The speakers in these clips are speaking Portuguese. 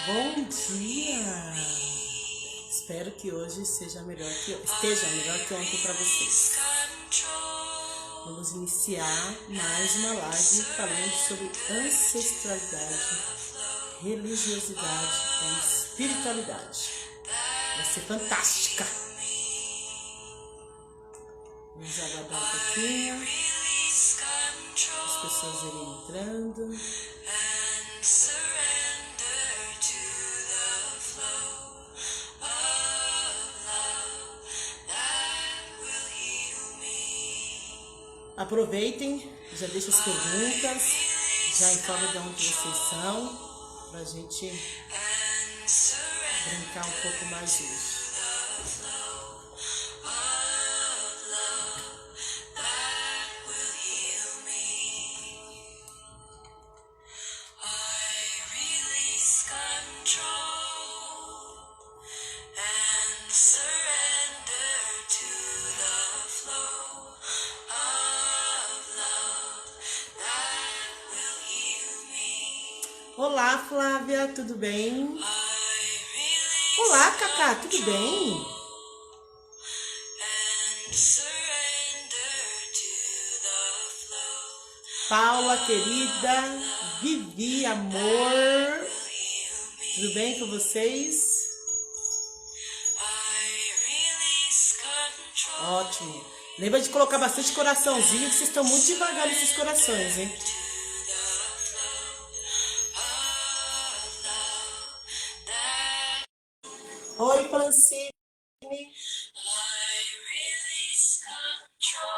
Bom dia! Espero que hoje esteja melhor que ontem para vocês. Vamos iniciar mais uma live falando sobre ancestralidade, religiosidade e espiritualidade. Vai ser fantástica! Vamos aguardar um pouquinho, as pessoas irem entrando. Aproveitem, já deixem as perguntas, já informem de onde vocês são, para a gente brincar um pouco mais hoje. Olá, Flávia, tudo bem? Olá, Cacá, tudo bem? Paula, querida, Vivi, amor, tudo bem com vocês? Ótimo. Lembra de colocar bastante coraçãozinho, que vocês estão muito devagar nesses corações, hein? Oi, Francine.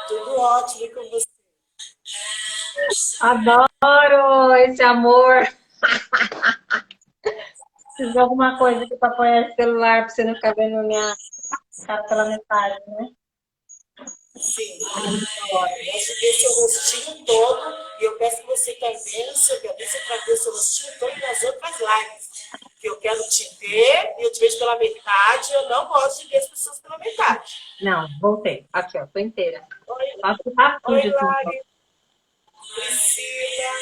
Tudo ótimo com você. Adoro esse amor. Preciso de alguma coisa aqui para apoiar esse celular, para você não ficar vendo minha cara pela metade, né? Sim. Olha, ver seu rostinho todo e eu peço que você também se organize para ver seu rostinho todo nas outras lives. Que eu quero te ver e eu te vejo pela metade, eu não gosto de ver as pessoas pela metade. Não, voltei. Aqui, ó, tô inteira. Oi, Oi, Lari. Priscila.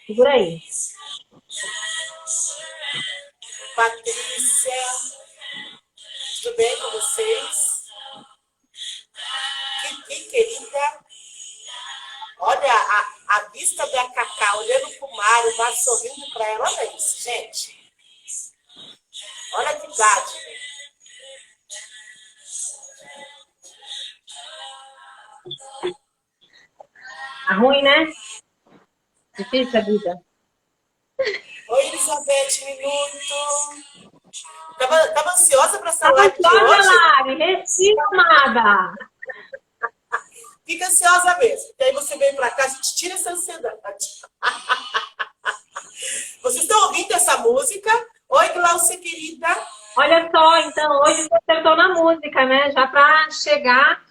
Segura aí. Patrícia. Tudo bem com vocês? Que querida. Olha a vista da Cacá olhando para o mar sorrindo para ela. Olha isso, gente. Olha que idade. Tá ruim, né? Difícil a vida. Oi, Elizabeth, minuto. Tava ansiosa para essa live de ansiosa, hoje? Lari, respira, amada. Fica ansiosa mesmo. E aí você vem para cá, a gente tira essa ansiedade. Vocês estão ouvindo essa música? Oi, Glaucia, querida. Olha só, então, hoje você acertou na música, né? Já para chegar...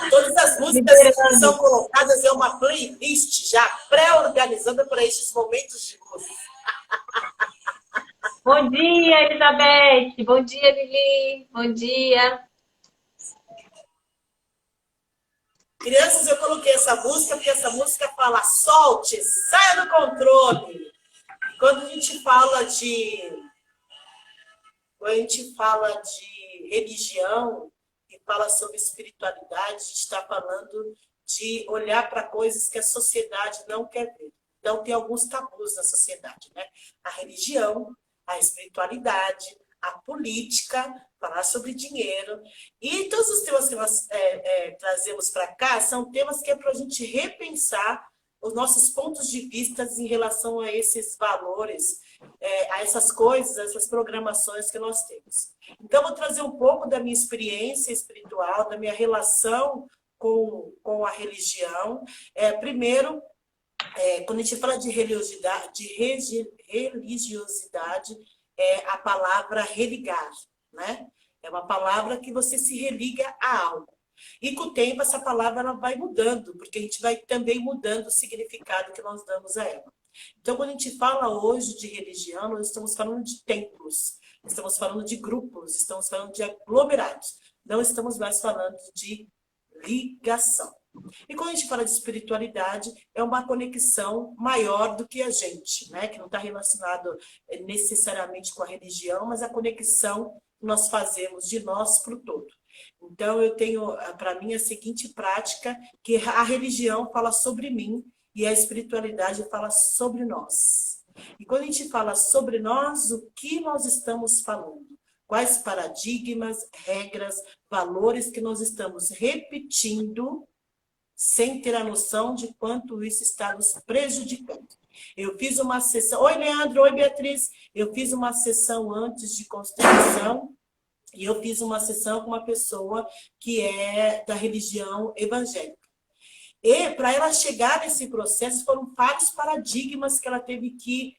Todas as músicas que são colocadas é uma playlist já pré-organizada para estes momentos de música. Bom dia, Elizabeth. Bom dia, Lili. Bom dia. Crianças, eu coloquei essa música porque essa música fala: solte, saia do controle. Quando a gente fala de religião e fala sobre espiritualidade, a gente está falando de olhar para coisas que a sociedade não quer ver. Então, tem alguns tabus na sociedade, né? A religião, a espiritualidade, a política, falar sobre dinheiro. E todos os temas que nós trazemos para cá são temas que é para a gente repensar os nossos pontos de vista em relação a esses valores, a essas coisas, essas programações que nós temos. Então, vou trazer um pouco da minha experiência espiritual, da minha relação com a religião. Primeiro, quando a gente fala de religiosidade, é a palavra religar, né? É uma palavra que você se religa a algo. E com o tempo essa palavra ela vai mudando, porque a gente vai também mudando o significado que nós damos a ela. Então, quando a gente fala hoje de religião, nós estamos falando de templos, estamos falando de grupos, estamos falando de aglomerados, não estamos mais falando de ligação. E quando a gente fala de espiritualidade, é uma conexão maior do que a gente, né? Que não está relacionado necessariamente com a religião, mas a conexão que nós fazemos de nós para o todo. Então, eu tenho para mim a seguinte prática, que a religião fala sobre mim e a espiritualidade fala sobre nós. E quando a gente fala sobre nós, o que nós estamos falando? Quais paradigmas, regras, valores que nós estamos repetindo sem ter a noção de quanto isso está nos prejudicando. Eu fiz uma sessão... Oi, Leandro. Oi, Beatriz. Eu fiz uma sessão antes de constelação e eu fiz uma sessão com uma pessoa que é da religião evangélica. E para ela chegar nesse processo, foram vários paradigmas que ela teve que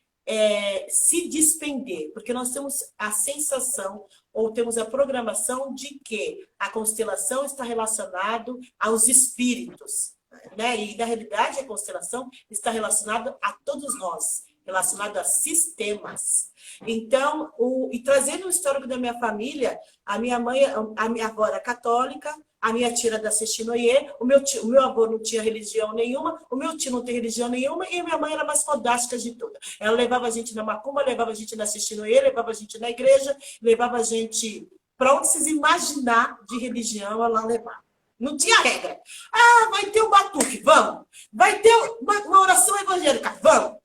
se despender, porque nós temos a sensação ou temos a programação de que a constelação está relacionado aos espíritos, né? E na realidade a constelação está relacionada a todos nós, relacionado a sistemas. Então, e trazendo o histórico da minha família, a minha mãe, a minha avó era católica, a minha tia era da Sextinoye, o meu avô não tinha religião nenhuma, o meu tio não tem religião nenhuma, e a minha mãe era a mais fodástica de todas. Ela levava a gente na macumba, levava a gente na Sextinoye, levava a gente na igreja, levava a gente para onde vocês imaginar de religião, ela levava. Não tinha regra. Ah, vai ter um batuque, vamos. Vai ter uma oração evangélica, vamos.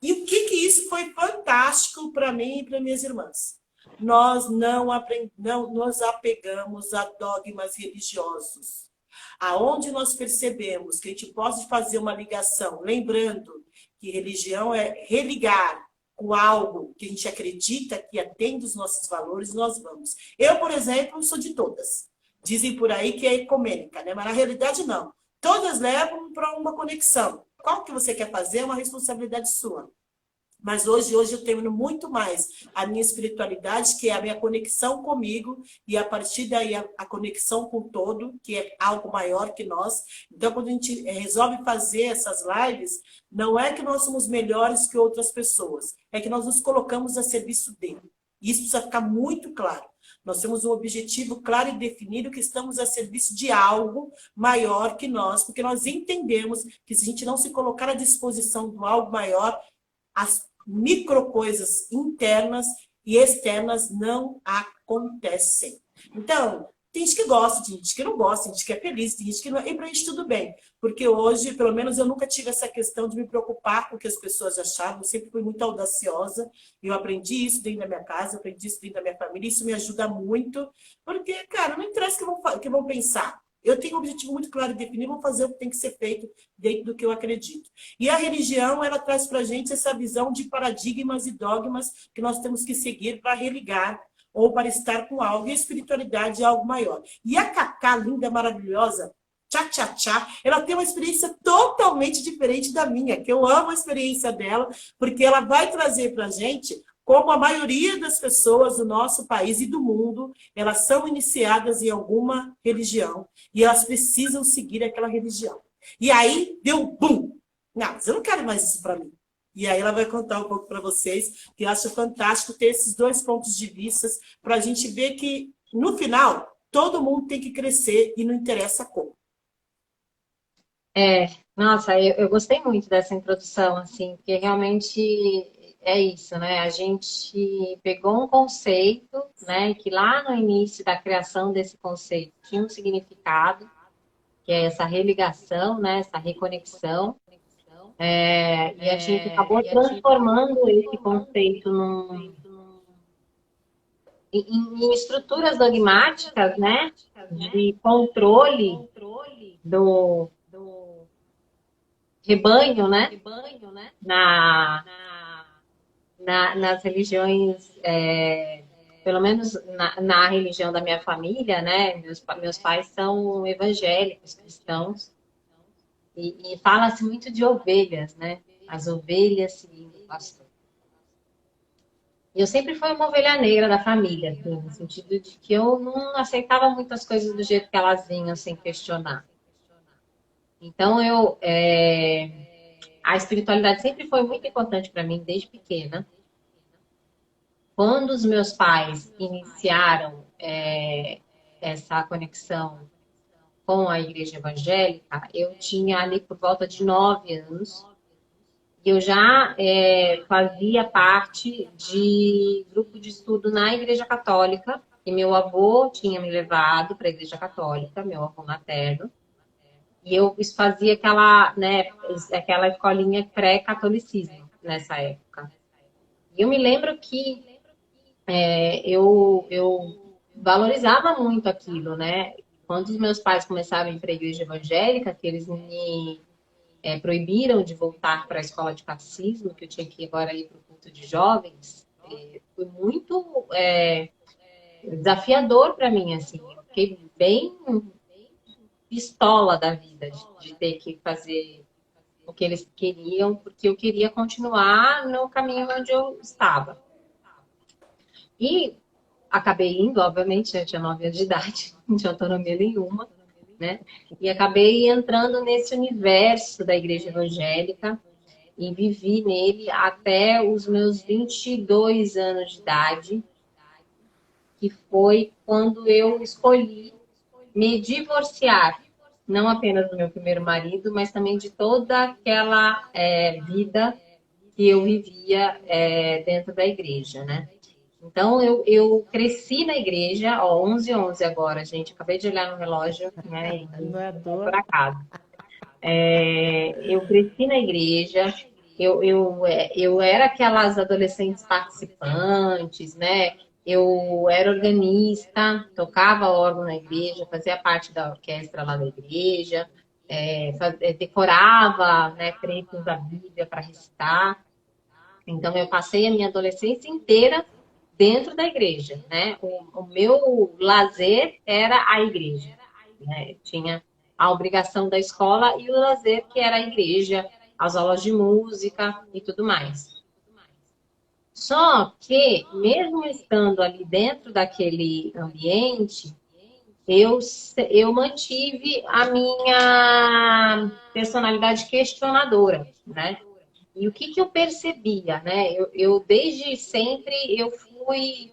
E o que isso foi fantástico para mim e para minhas irmãs. Nós não nos apegamos a dogmas religiosos. Aonde nós percebemos que a gente pode fazer uma ligação, lembrando que religião é religar com algo que a gente acredita que atende os nossos valores, nós vamos. Eu, por exemplo, sou de todas. Dizem por aí que é ecumênica, né? Mas na realidade não. Todas levam para uma conexão. Qual que você quer fazer é uma responsabilidade sua. Mas hoje eu tenho muito mais a minha espiritualidade, que é a minha conexão comigo, e a partir daí a conexão com o todo, que é algo maior que nós. Então, quando a gente resolve fazer essas lives, não é que nós somos melhores que outras pessoas, é que nós nos colocamos a serviço dele. Isso precisa ficar muito claro. Nós temos um objetivo claro e definido, que estamos a serviço de algo maior que nós, porque nós entendemos que se a gente não se colocar à disposição do algo maior, as micro coisas internas e externas não acontecem. Então, tem gente que gosta, tem gente que não gosta, tem gente que é feliz, tem gente que não... E para gente tudo bem. Porque hoje, pelo menos, eu nunca tive essa questão de me preocupar com o que as pessoas achavam. Eu sempre fui muito audaciosa. Eu aprendi isso dentro da minha casa, aprendi isso dentro da minha família. Isso me ajuda muito. Porque, cara, não interessa o que vão pensar. Eu tenho um objetivo muito claro e definido, vou fazer o que tem que ser feito dentro do que eu acredito. E a religião, ela traz para a gente essa visão de paradigmas e dogmas que nós temos que seguir para religar ou para estar com algo. E a espiritualidade é algo maior. E a Cacá, linda, maravilhosa, tchá, ela tem uma experiência totalmente diferente da minha, que eu amo a experiência dela, porque ela vai trazer para a gente como a maioria das pessoas do nosso país e do mundo, elas são iniciadas em alguma religião e elas precisam seguir aquela religião. E aí deu um bum! Não, mas eu não quero mais isso para mim. E aí ela vai contar um pouco para vocês, que eu acho fantástico ter esses dois pontos de vista para a gente ver que, no final, todo mundo tem que crescer e não interessa como. Nossa, eu gostei muito dessa introdução, assim, porque realmente é isso, né? A gente pegou um conceito, né, que lá no início da criação desse conceito tinha um significado, que é essa religação, né, essa reconexão, e a gente acabou transformando esse conceito em estruturas dogmáticas, né, de controle do rebanho, né, nas religiões, pelo menos na religião da minha família, né, meus pais são evangélicos, cristãos, e fala-se muito de ovelhas, né, as ovelhas seguindo o pastor. E eu sempre fui uma ovelha negra da família, assim, no sentido de que eu não aceitava muitas coisas do jeito que elas vinham, sem questionar. Então, a espiritualidade sempre foi muito importante para mim, desde pequena. Quando os meus pais iniciaram essa conexão com a igreja evangélica, eu tinha ali por volta de 9 anos. Eu já fazia parte de grupo de estudo na Igreja Católica, e meu avô tinha me levado para a Igreja Católica, meu avô materno, e eu fazia aquela, né, aquela escolinha pré-catolicismo nessa época. E eu me lembro que eu valorizava muito aquilo, né? Quando os meus pais começaram a ir para a Igreja Evangélica, que eles me proibiram de voltar para a escola de catecismo, que eu tinha que ir agora ir para o culto de jovens, foi muito desafiador para mim, assim. Eu fiquei bem pistola da vida de ter que fazer o que eles queriam, porque eu queria continuar no caminho onde eu estava. E acabei indo, obviamente, eu tinha 9 anos de idade, não tinha autonomia nenhuma, né? E acabei entrando nesse universo da igreja evangélica, e vivi nele até os meus 22 anos de idade, que foi quando eu escolhi me divorciar, não apenas do meu primeiro marido, mas também de toda aquela vida que eu vivia dentro da igreja, né? Então, eu cresci na igreja, ó, 11 agora, gente, acabei de olhar no relógio, né, e Não é por dor? acaso. Eu cresci na igreja, eu era aquelas adolescentes participantes, né? Eu era organista, tocava órgão na igreja, fazia parte da orquestra lá da igreja, decorava, né, trechos da Bíblia para recitar. Então, eu passei a minha adolescência inteira dentro da igreja, né? O meu lazer era a igreja, né? Tinha a obrigação da escola e o lazer, que era a igreja, as aulas de música e tudo mais. Só que, mesmo estando ali dentro daquele ambiente, eu mantive a minha personalidade questionadora, né? E o que eu percebia, né? Eu desde sempre eu fui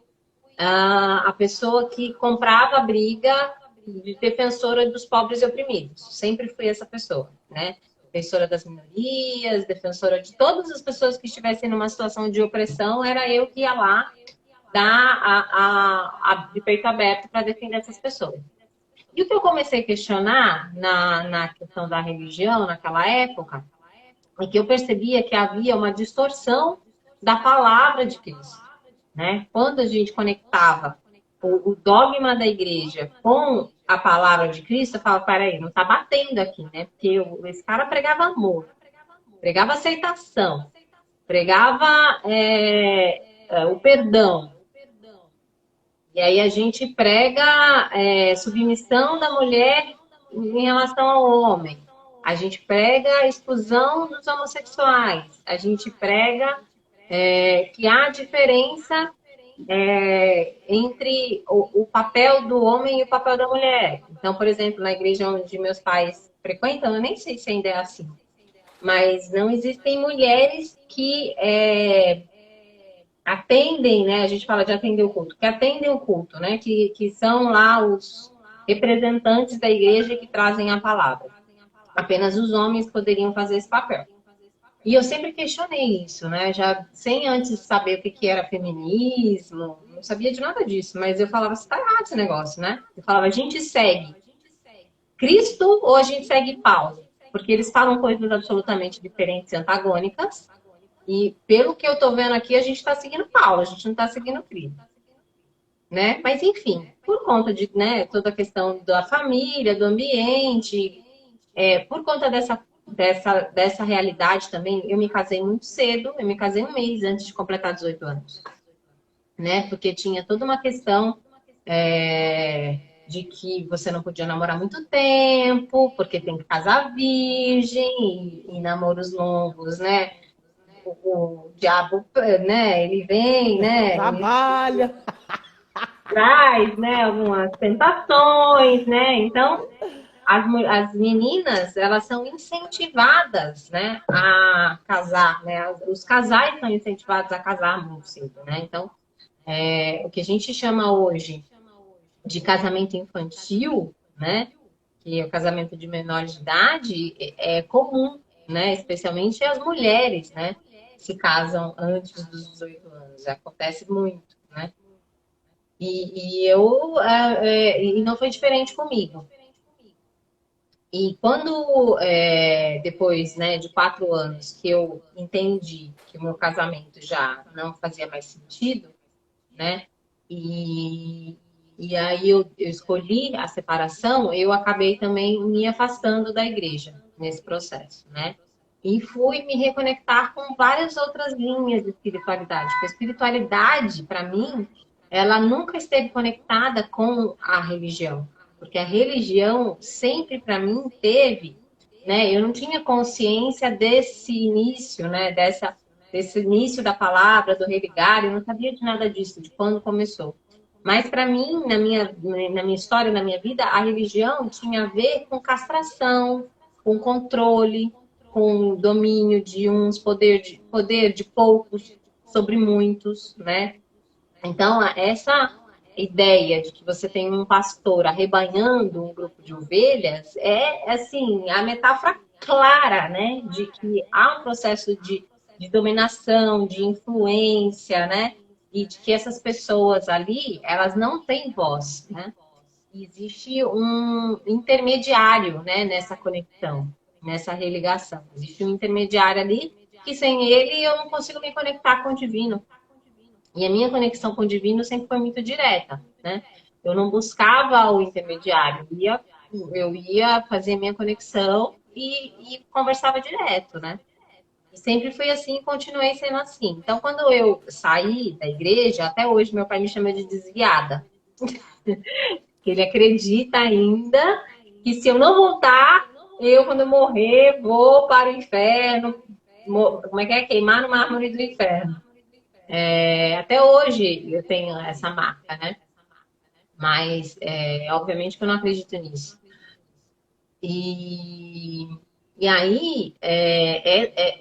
a pessoa que comprava a briga de defensora dos pobres e oprimidos. Sempre fui essa pessoa, né? Defensora das minorias, defensora de todas as pessoas que estivessem numa situação de opressão, era eu que ia lá dar de peito aberto para defender essas pessoas. E o que eu comecei a questionar na questão da religião, naquela época, é que eu percebia que havia uma distorção da palavra de Cristo, né? Quando a gente conectava o dogma da igreja com a palavra de Cristo, eu falava, peraí, não está batendo aqui, né? Porque esse cara pregava amor, pregava aceitação, pregava o perdão. E aí a gente prega submissão da mulher em relação ao homem. A gente prega a exclusão dos homossexuais. A gente prega que há diferença entre o papel do homem e o papel da mulher. Então, por exemplo, na igreja onde meus pais frequentam, eu nem sei se ainda é assim, mas não existem mulheres que atendem, né? A gente fala de atender o culto, que atendem o culto, né? Que são lá os representantes da igreja que trazem a palavra. Apenas os homens poderiam fazer esse papel. E eu sempre questionei isso, né? Já sem antes saber o que era feminismo, não sabia de nada disso, mas eu falava, está errado esse negócio, né? Eu falava, a gente segue Cristo ou a gente segue Paulo? Porque eles falam coisas absolutamente diferentes e antagônicas. E pelo que eu estou vendo aqui, a gente está seguindo Paulo, a gente não está seguindo Cristo. Né? Mas, enfim, por conta de toda a questão da família, do ambiente, por conta dessa realidade também, eu me casei muito cedo, eu me casei um mês antes de completar 18 anos. Né? Porque tinha toda uma questão de que você não podia namorar muito tempo, porque tem que casar virgem e namoros longos, né? O diabo, né? Ele vem, né? Trabalha. Traz, né? Algumas tentações, né? Então, as meninas, elas são incentivadas, né? A casar, né? Os casais são incentivados a casar muito cedo, né? Então, o que a gente chama hoje de casamento infantil, né? porque o casamento de menor de idade é comum, né? Especialmente as mulheres, né? Se casam antes dos 18 anos. Acontece muito, né? E não foi diferente comigo. E quando, depois, né, de 4 anos, que eu entendi que o meu casamento já não fazia mais sentido, né? E, e aí eu escolhi a separação, eu acabei também me afastando da igreja nesse processo, né? E fui me reconectar com várias outras linhas de espiritualidade. Porque a espiritualidade, para mim, ela nunca esteve conectada com a religião. Porque a religião sempre, para mim, teve, né? Eu não tinha consciência desse início, né? Desse início da palavra, do religar, eu não sabia de nada disso, de quando começou. Mas para mim, na minha história, na minha vida, a religião tinha a ver com castração, com controle, com domínio de uns, poder de poucos sobre muitos, né? Então, essa ideia de que você tem um pastor arrebanhando um grupo de ovelhas é, assim, a metáfora clara, né? De que há um processo de dominação, de influência, né? E de que essas pessoas ali, elas não têm voz, né? Existe um intermediário, né, nessa conexão, nessa religação. Existe um intermediário ali que sem ele eu não consigo me conectar com o divino. E a minha conexão com o divino sempre foi muito direta, né? Eu não buscava o intermediário, eu ia fazer minha conexão e conversava direto, né? E sempre fui assim e continuei sendo assim. Então, quando eu saí da igreja, até hoje meu pai me chama de desviada. Ele acredita ainda que se eu não voltar, eu, quando eu morrer, vou para o inferno. Como é que é? Queimar no mármore do inferno. Até hoje eu tenho essa marca, né? Mas, obviamente, que eu não acredito nisso. E, e aí,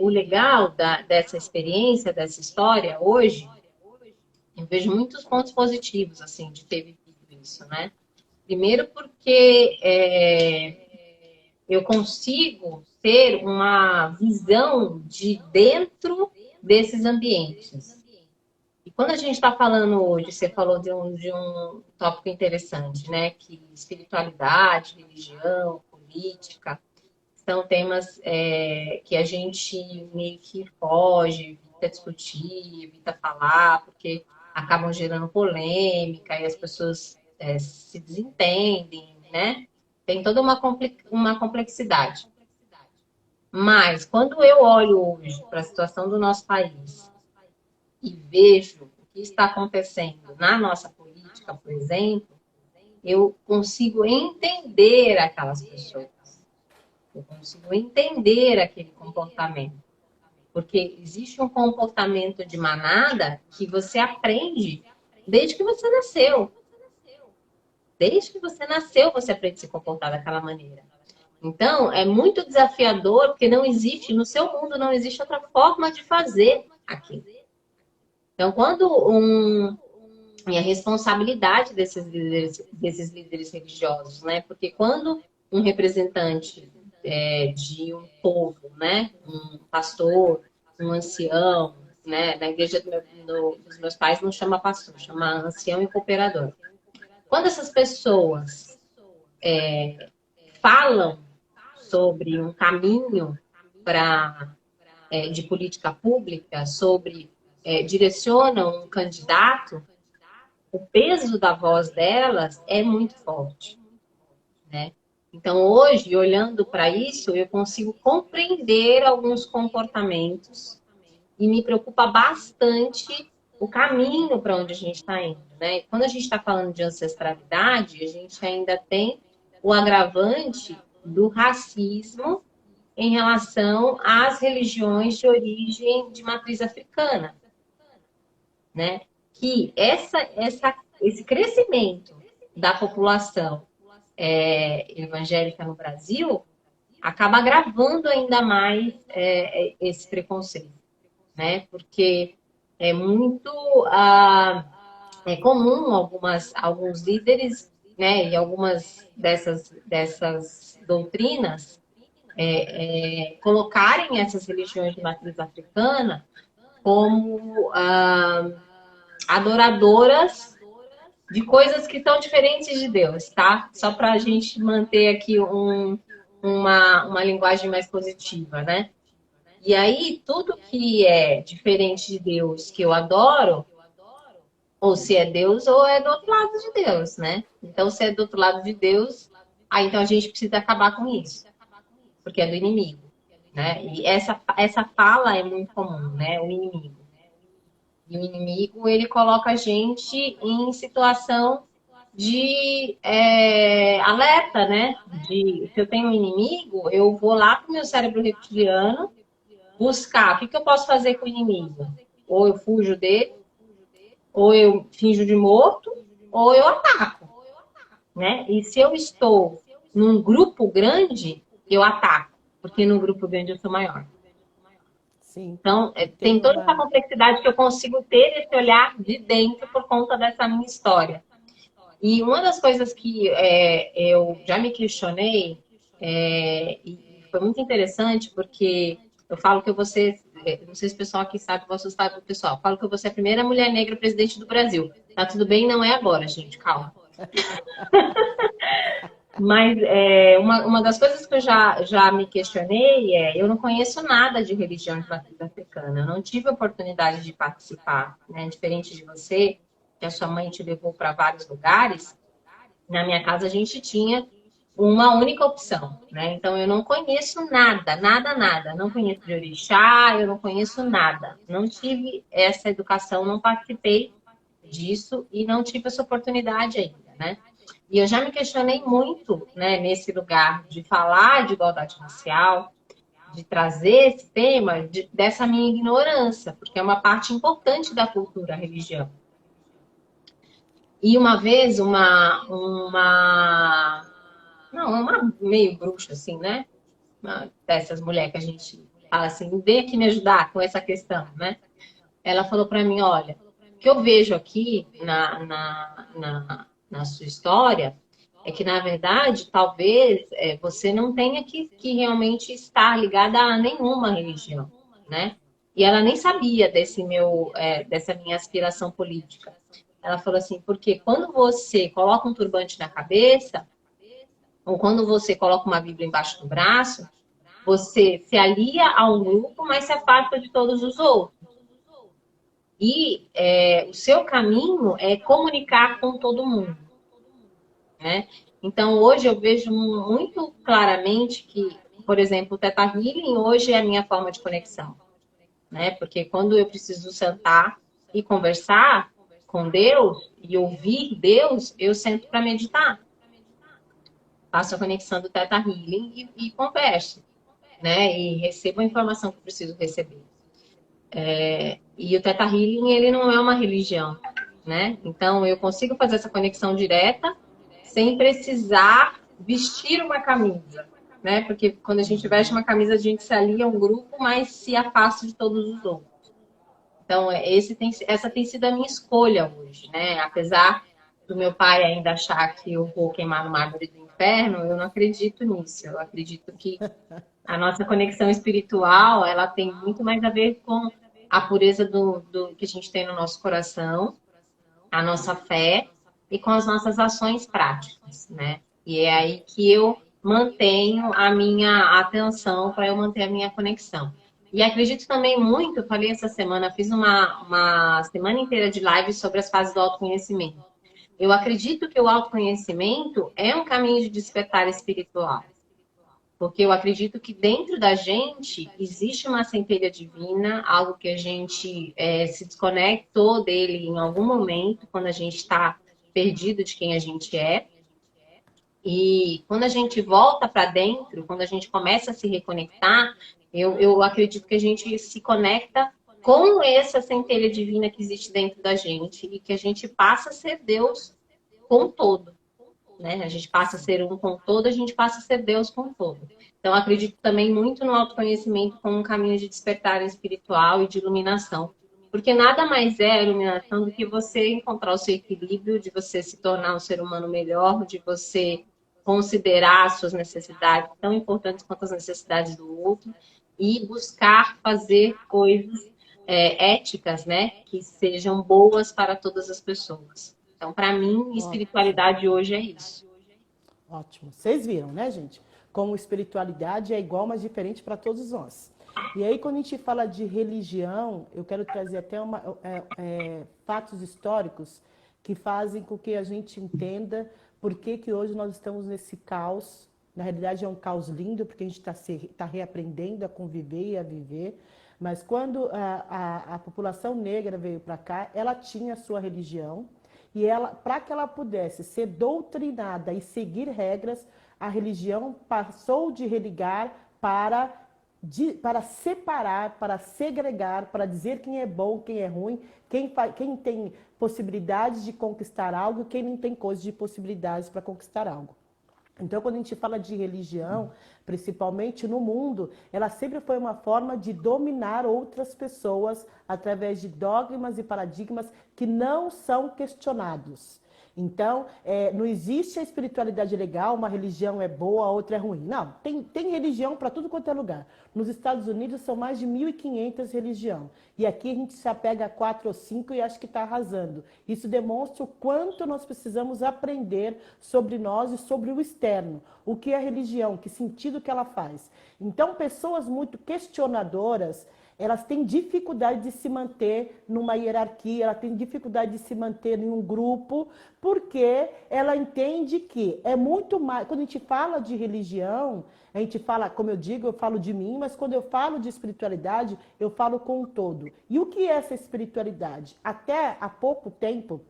o legal dessa experiência, dessa história, hoje, eu vejo muitos pontos positivos, assim, de ter vivido isso, né? Primeiro porque eu consigo ter uma visão de dentro desses ambientes. E quando a gente está falando hoje, você falou de um tópico interessante, né? Que espiritualidade, religião, política, são temas que a gente meio que foge, evita discutir, evita falar, porque acabam gerando polêmica e as pessoas se desentendem, né? Tem toda uma complexidade. Mas quando eu olho hoje para a situação do nosso país e vejo o que está acontecendo na nossa política, por exemplo, eu consigo entender aquelas pessoas. Eu consigo entender aquele comportamento. Porque existe um comportamento de manada que você aprende desde que você nasceu. Desde que você nasceu, você aprende a se comportar daquela maneira. Então, é muito desafiador, porque não existe, no seu mundo, não existe outra forma de fazer aquilo. Então, e a responsabilidade desses líderes religiosos, né? Porque quando um representante de um povo, né? Um pastor, um ancião, né? Na igreja dos meus pais não chama pastor, chama ancião e cooperador. Quando essas pessoas falam sobre um caminho de política pública, direcionam um candidato, o peso da voz delas é muito forte, né? Então, hoje, olhando para isso, eu consigo compreender alguns comportamentos e me preocupa bastante o caminho para onde a gente está indo, né? Quando a gente está falando de ancestralidade, a gente ainda tem o agravante do racismo em relação às religiões de origem de matriz africana, né? Que esse crescimento da população evangélica no Brasil acaba agravando ainda mais esse preconceito, né? Porque é muito comum alguns líderes né, e algumas dessas doutrinas colocarem essas religiões de matriz africana como adoradoras de coisas que estão diferentes de Deus, tá? Só para a gente manter aqui uma linguagem mais positiva, né? E aí, tudo que é diferente de Deus, que eu adoro, ou se é Deus, ou é do outro lado de Deus, né? Então, se é do outro lado de Deus, aí então a gente precisa acabar com isso, porque é do inimigo, né? E essa fala é muito comum, né? O inimigo. E o inimigo, ele coloca a gente em situação de alerta, né? Se eu tenho um inimigo, eu vou lá para o meu cérebro reptiliano buscar o que eu posso fazer com o inimigo. Ou eu fujo dele, ou eu finjo de morto, ou eu ataco, né? E se eu estou num grupo grande, eu ataco, porque no grupo grande eu sou maior. Sim. Então, tem toda essa complexidade que eu consigo ter esse olhar de dentro por conta dessa minha história. E uma das coisas que eu já me questionei, e foi muito interessante, porque eu falo que eu vou ser, não sei se o pessoal aqui sabe, vou assustar o pessoal, eu falo que eu vou ser a primeira mulher negra presidente do Brasil. Tá tudo bem, não é agora, gente, calma. Mas uma das coisas que eu já me questionei eu não conheço nada de religião de matriz africana, eu não tive oportunidade de participar, né? Diferente de você, que a sua mãe te levou para vários lugares, na minha casa a gente tinha uma única opção, né? Então eu não conheço nada, nada, nada. Não conheço de orixá, eu não conheço nada. Não tive essa educação, não participei disso e não tive essa oportunidade ainda, né? E eu já me questionei muito, né, nesse lugar de falar de igualdade racial, de trazer esse tema dessa minha ignorância, porque é uma parte importante da cultura, a religião. E uma vez, uma meio bruxa, assim, né? Uma dessas mulheres que a gente fala assim, vem aqui me ajudar com essa questão, né? Ela falou para mim, olha, o que eu vejo aqui na sua história é que, na verdade, talvez você não tenha que realmente estar ligada a nenhuma religião, né? E ela nem sabia dessa minha aspiração política. Ela falou assim, porque quando você coloca um turbante na cabeça, ou quando você coloca uma Bíblia embaixo do braço, você se alia a um grupo, mas se afasta de todos os outros. E o seu caminho é comunicar com todo mundo, né? Então, hoje eu vejo muito claramente que, por exemplo, o Theta Healing hoje é a minha forma de conexão, né? Porque quando eu preciso sentar e conversar com Deus e ouvir Deus, eu sento para meditar. Faço a conexão do Theta Healing e converso, né? E recebo a informação que eu preciso receber. E o Theta Healing, ele não é uma religião, né? Então, eu consigo fazer essa conexão direta sem precisar vestir uma camisa, né? Porque quando a gente veste uma camisa, a gente se alia a um grupo, mas se afasta de todos os outros. Então, essa tem sido a minha escolha hoje, né? Apesar do meu pai ainda achar que eu vou queimar no mármore do inferno, eu não acredito nisso. Eu acredito que a nossa conexão espiritual, ela tem muito mais a ver com a pureza do que a gente tem no nosso coração, a nossa fé e com as nossas ações práticas, né? E é aí que eu mantenho a minha atenção para eu manter a minha conexão. E acredito também muito, eu falei essa semana, fiz uma semana inteira de live sobre as fases do autoconhecimento. Eu acredito que o autoconhecimento é um caminho de despertar espiritual. Porque eu acredito que dentro da gente existe uma centelha divina, algo que a gente se desconectou dele em algum momento, quando a gente está perdido de quem a gente é. E quando a gente volta para dentro, quando a gente começa a se reconectar, eu acredito que a gente se conecta com essa centelha divina que existe dentro da gente e que a gente passa a ser Deus com todo. Né? A gente passa a ser um com todo, a gente passa a ser Deus com todo. Então, acredito também muito no autoconhecimento como um caminho de despertar espiritual e de iluminação. Porque nada mais é a iluminação do que você encontrar o seu equilíbrio, de você se tornar um ser humano melhor, de você considerar as suas necessidades tão importantes quanto as necessidades do outro e buscar fazer coisas éticas, né, que sejam boas para todas as pessoas. Então, para mim, espiritualidade hoje é isso. Ótimo. Vocês viram, né, gente? Como espiritualidade é igual, mas diferente para todos nós. E aí, quando a gente fala de religião, eu quero trazer até fatos históricos que fazem com que a gente entenda por que que hoje nós estamos nesse caos. Na realidade, é um caos lindo, porque a gente está reaprendendo a conviver e a viver. Mas quando a população negra veio para cá, ela tinha a sua religião. E ela, para que ela pudesse ser doutrinada e seguir regras, a religião passou de religar para separar, para segregar, para dizer quem é bom, quem é ruim, quem tem possibilidades de conquistar algo, quem não tem coisas de possibilidades para conquistar algo. Então, quando a gente fala de religião, principalmente no mundo, ela sempre foi uma forma de dominar outras pessoas através de dogmas e paradigmas que não são questionados. Então, não existe a espiritualidade legal, uma religião é boa, a outra é ruim. Não, tem religião para tudo quanto é lugar. Nos Estados Unidos são mais de 1.500 religiões. E aqui a gente se apega a 4 ou 5 e acho que está arrasando. Isso demonstra o quanto nós precisamos aprender sobre nós e sobre o externo. O que é religião, que sentido que ela faz. Então, pessoas muito questionadoras, elas têm dificuldade de se manter numa hierarquia, ela tem dificuldade de se manter em um grupo, porque ela entende que é muito mais... Quando a gente fala de religião, a gente fala, como eu digo, eu falo de mim, mas quando eu falo de espiritualidade, eu falo com o todo. E o que é essa espiritualidade? Até há pouco tempo,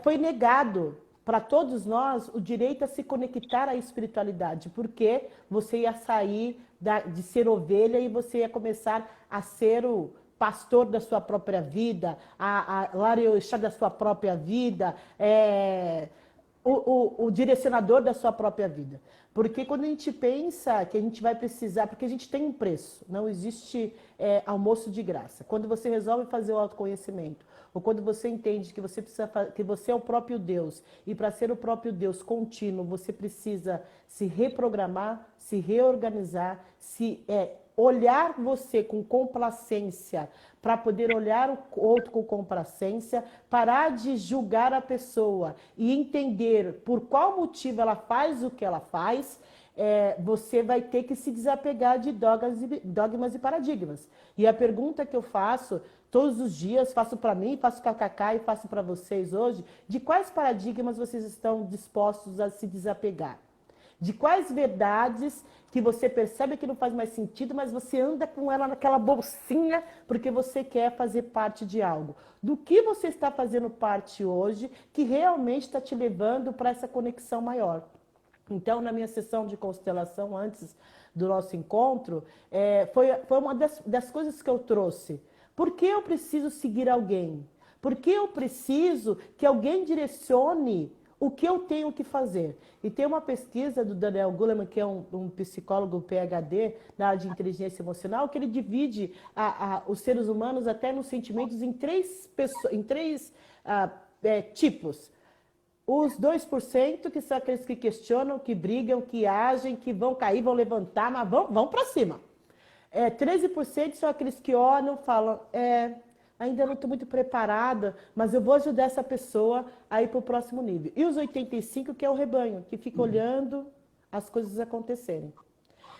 foi negado para todos nós o direito a se conectar à espiritualidade, porque você ia sair de ser ovelha e você ia começar a ser o pastor da sua própria vida, a lareoixá da sua própria vida, o direcionador da sua própria vida. Porque quando a gente pensa que a gente vai precisar, porque a gente tem um preço, não existe almoço de graça. Quando você resolve fazer o autoconhecimento, ou quando você entende que você precisa, que você é o próprio Deus, e para ser o próprio Deus contínuo, você precisa se reprogramar, se reorganizar, olhar você com complacência, para poder olhar o outro com complacência, parar de julgar a pessoa e entender por qual motivo ela faz o que ela faz, você vai ter que se desapegar de dogmas e paradigmas. E a pergunta que eu faço todos os dias, faço para mim, faço com a Cacá e faço para vocês hoje, de quais paradigmas vocês estão dispostos a se desapegar? De quais verdades que você percebe que não faz mais sentido, mas você anda com ela naquela bolsinha porque você quer fazer parte de algo? Do que você está fazendo parte hoje que realmente está te levando para essa conexão maior? Então, na minha sessão de constelação, antes do nosso encontro, foi uma das coisas que eu trouxe. Por que eu preciso seguir alguém? Por que eu preciso que alguém direcione o que eu tenho que fazer? E tem uma pesquisa do Daniel Goleman, que é um psicólogo PhD na área de inteligência emocional, que ele divide os seres humanos até nos sentimentos em três tipos. Os 2%, que são aqueles que questionam, que brigam, que agem, que vão cair, vão levantar, mas vão para cima. 13% são aqueles que olham, falam, ainda não estou muito preparada, mas eu vou ajudar essa pessoa a ir para o próximo nível. E os 85%, que é o rebanho, que fica olhando as coisas acontecerem.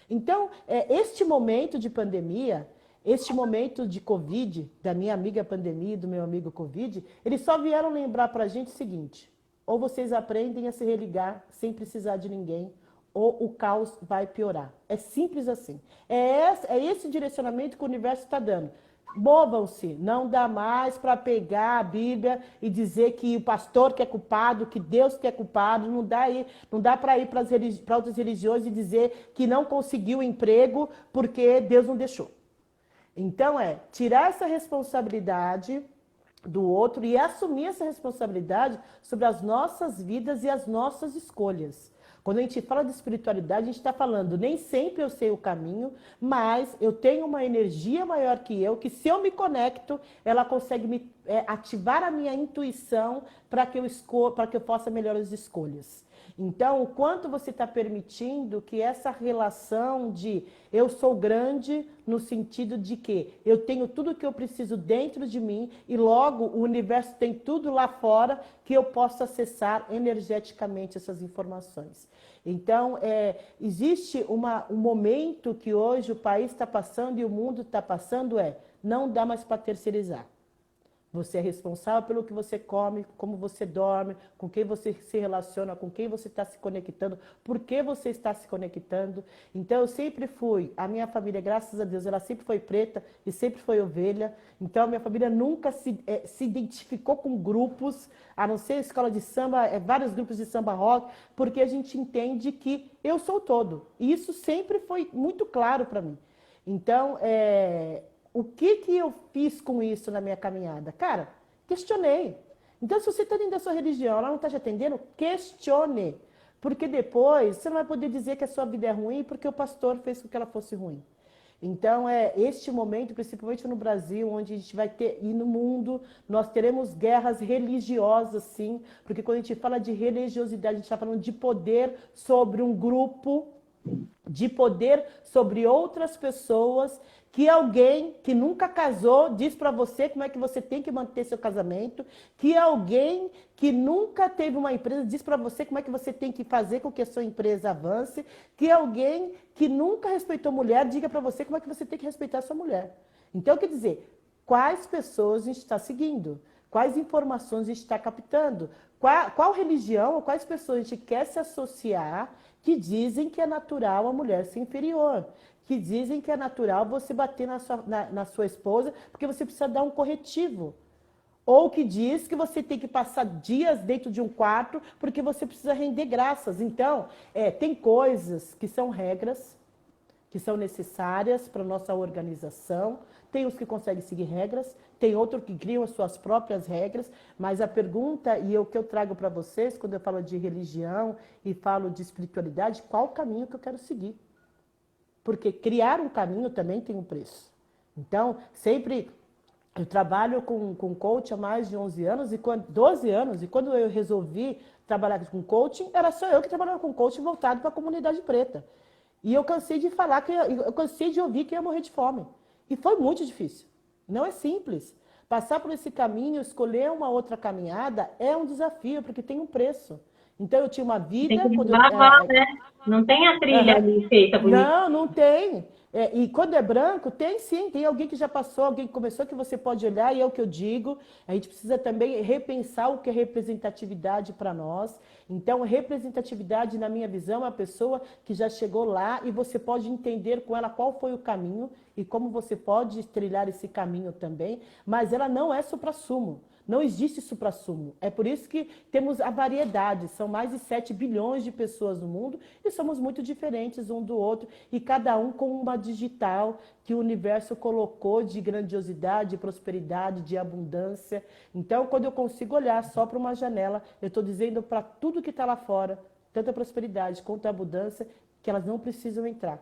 Então, este momento de pandemia, este momento de Covid, da minha amiga pandemia e do meu amigo Covid, eles só vieram lembrar para a gente o seguinte: ou vocês aprendem a se religar sem precisar de ninguém, ou o caos vai piorar. É simples assim. É esse direcionamento que o universo está dando. Movam-se, não dá mais para pegar a Bíblia e dizer que o pastor que é culpado, que Deus que é culpado, não dá para ir para outras religiões e dizer que não conseguiu emprego porque Deus não deixou. Então tirar essa responsabilidade do outro e assumir essa responsabilidade sobre as nossas vidas e as nossas escolhas. Quando a gente fala de espiritualidade, a gente está falando, nem sempre eu sei o caminho, mas eu tenho uma energia maior que se eu me conecto, ela consegue ativar a minha intuição para que eu faça melhores escolhas. Então, o quanto você está permitindo que essa relação de eu sou grande no sentido de que eu tenho tudo o que eu preciso dentro de mim e logo o universo tem tudo lá fora que eu posso acessar energeticamente essas informações. Então, existe um momento que hoje o país está passando e o mundo está passando, não dá mais para terceirizar. Você é responsável pelo que você come, como você dorme, com quem você se relaciona, com quem você está se conectando, por que você está se conectando. Então, eu sempre fui, a minha família, graças a Deus, ela sempre foi preta e sempre foi ovelha. Então, a minha família nunca se identificou com grupos, a não ser escola de samba, vários grupos de samba rock, porque a gente entende que eu sou o todo. E isso sempre foi muito claro para mim. Então, o que eu fiz com isso na minha caminhada? Cara, questionei. Então, se você está dentro da sua religião, ela não está te atendendo, questione. Porque depois você não vai poder dizer que a sua vida é ruim porque o pastor fez com que ela fosse ruim. Então, este momento, principalmente no Brasil, onde a gente vai ter, e no mundo, nós teremos guerras religiosas, sim, porque quando a gente fala de religiosidade, a gente está falando de poder sobre um grupo, de poder sobre outras pessoas, que alguém que nunca casou diz para você como é que você tem que manter seu casamento, que alguém que nunca teve uma empresa diz para você como é que você tem que fazer com que a sua empresa avance, que alguém que nunca respeitou mulher diga para você como é que você tem que respeitar a sua mulher. Então, quer dizer, quais pessoas a gente está seguindo? Quais informações a gente está captando? Qual religião ou quais pessoas a gente quer se associar que dizem que é natural a mulher ser inferior? Que dizem que é natural você bater na sua esposa porque você precisa dar um corretivo. Ou que diz que você tem que passar dias dentro de um quarto porque você precisa render graças. Então, tem coisas que são regras, que são necessárias para a nossa organização. Tem os que conseguem seguir regras, tem outros que criam as suas próprias regras, mas a pergunta, e o que eu trago para vocês, quando eu falo de religião e falo de espiritualidade, qual o caminho que eu quero seguir? Porque criar um caminho também tem um preço. Então, sempre eu trabalho com coach há mais de 11 anos, 12 anos, e quando eu resolvi trabalhar com coaching, era só eu que trabalhava com coaching voltado para a comunidade preta. E eu cansei de falar, eu cansei de ouvir que ia morrer de fome. E foi muito difícil. Não é simples. Passar por esse caminho, escolher uma outra caminhada, é um desafio, porque tem um preço. Então, eu tinha uma vida... Tem que desbravar, né? Não tem a trilha ali feita bonita. Não tem. E quando é branco, tem sim, tem alguém que já passou, alguém que começou, que você pode olhar, e é o que eu digo, a gente precisa também repensar o que é representatividade para nós. Então, representatividade, na minha visão, é uma pessoa que já chegou lá e você pode entender com ela qual foi o caminho e como você pode trilhar esse caminho também, mas ela não é suprassumo. Não existe suprassumo. É por isso que temos a variedade. São mais de 7 bilhões de pessoas no mundo e somos muito diferentes um do outro. E cada um com uma digital que o universo colocou de grandiosidade, de prosperidade, de abundância. Então, quando eu consigo olhar só para uma janela, eu estou dizendo para tudo que está lá fora, tanto a prosperidade quanto a abundância, que elas não precisam entrar.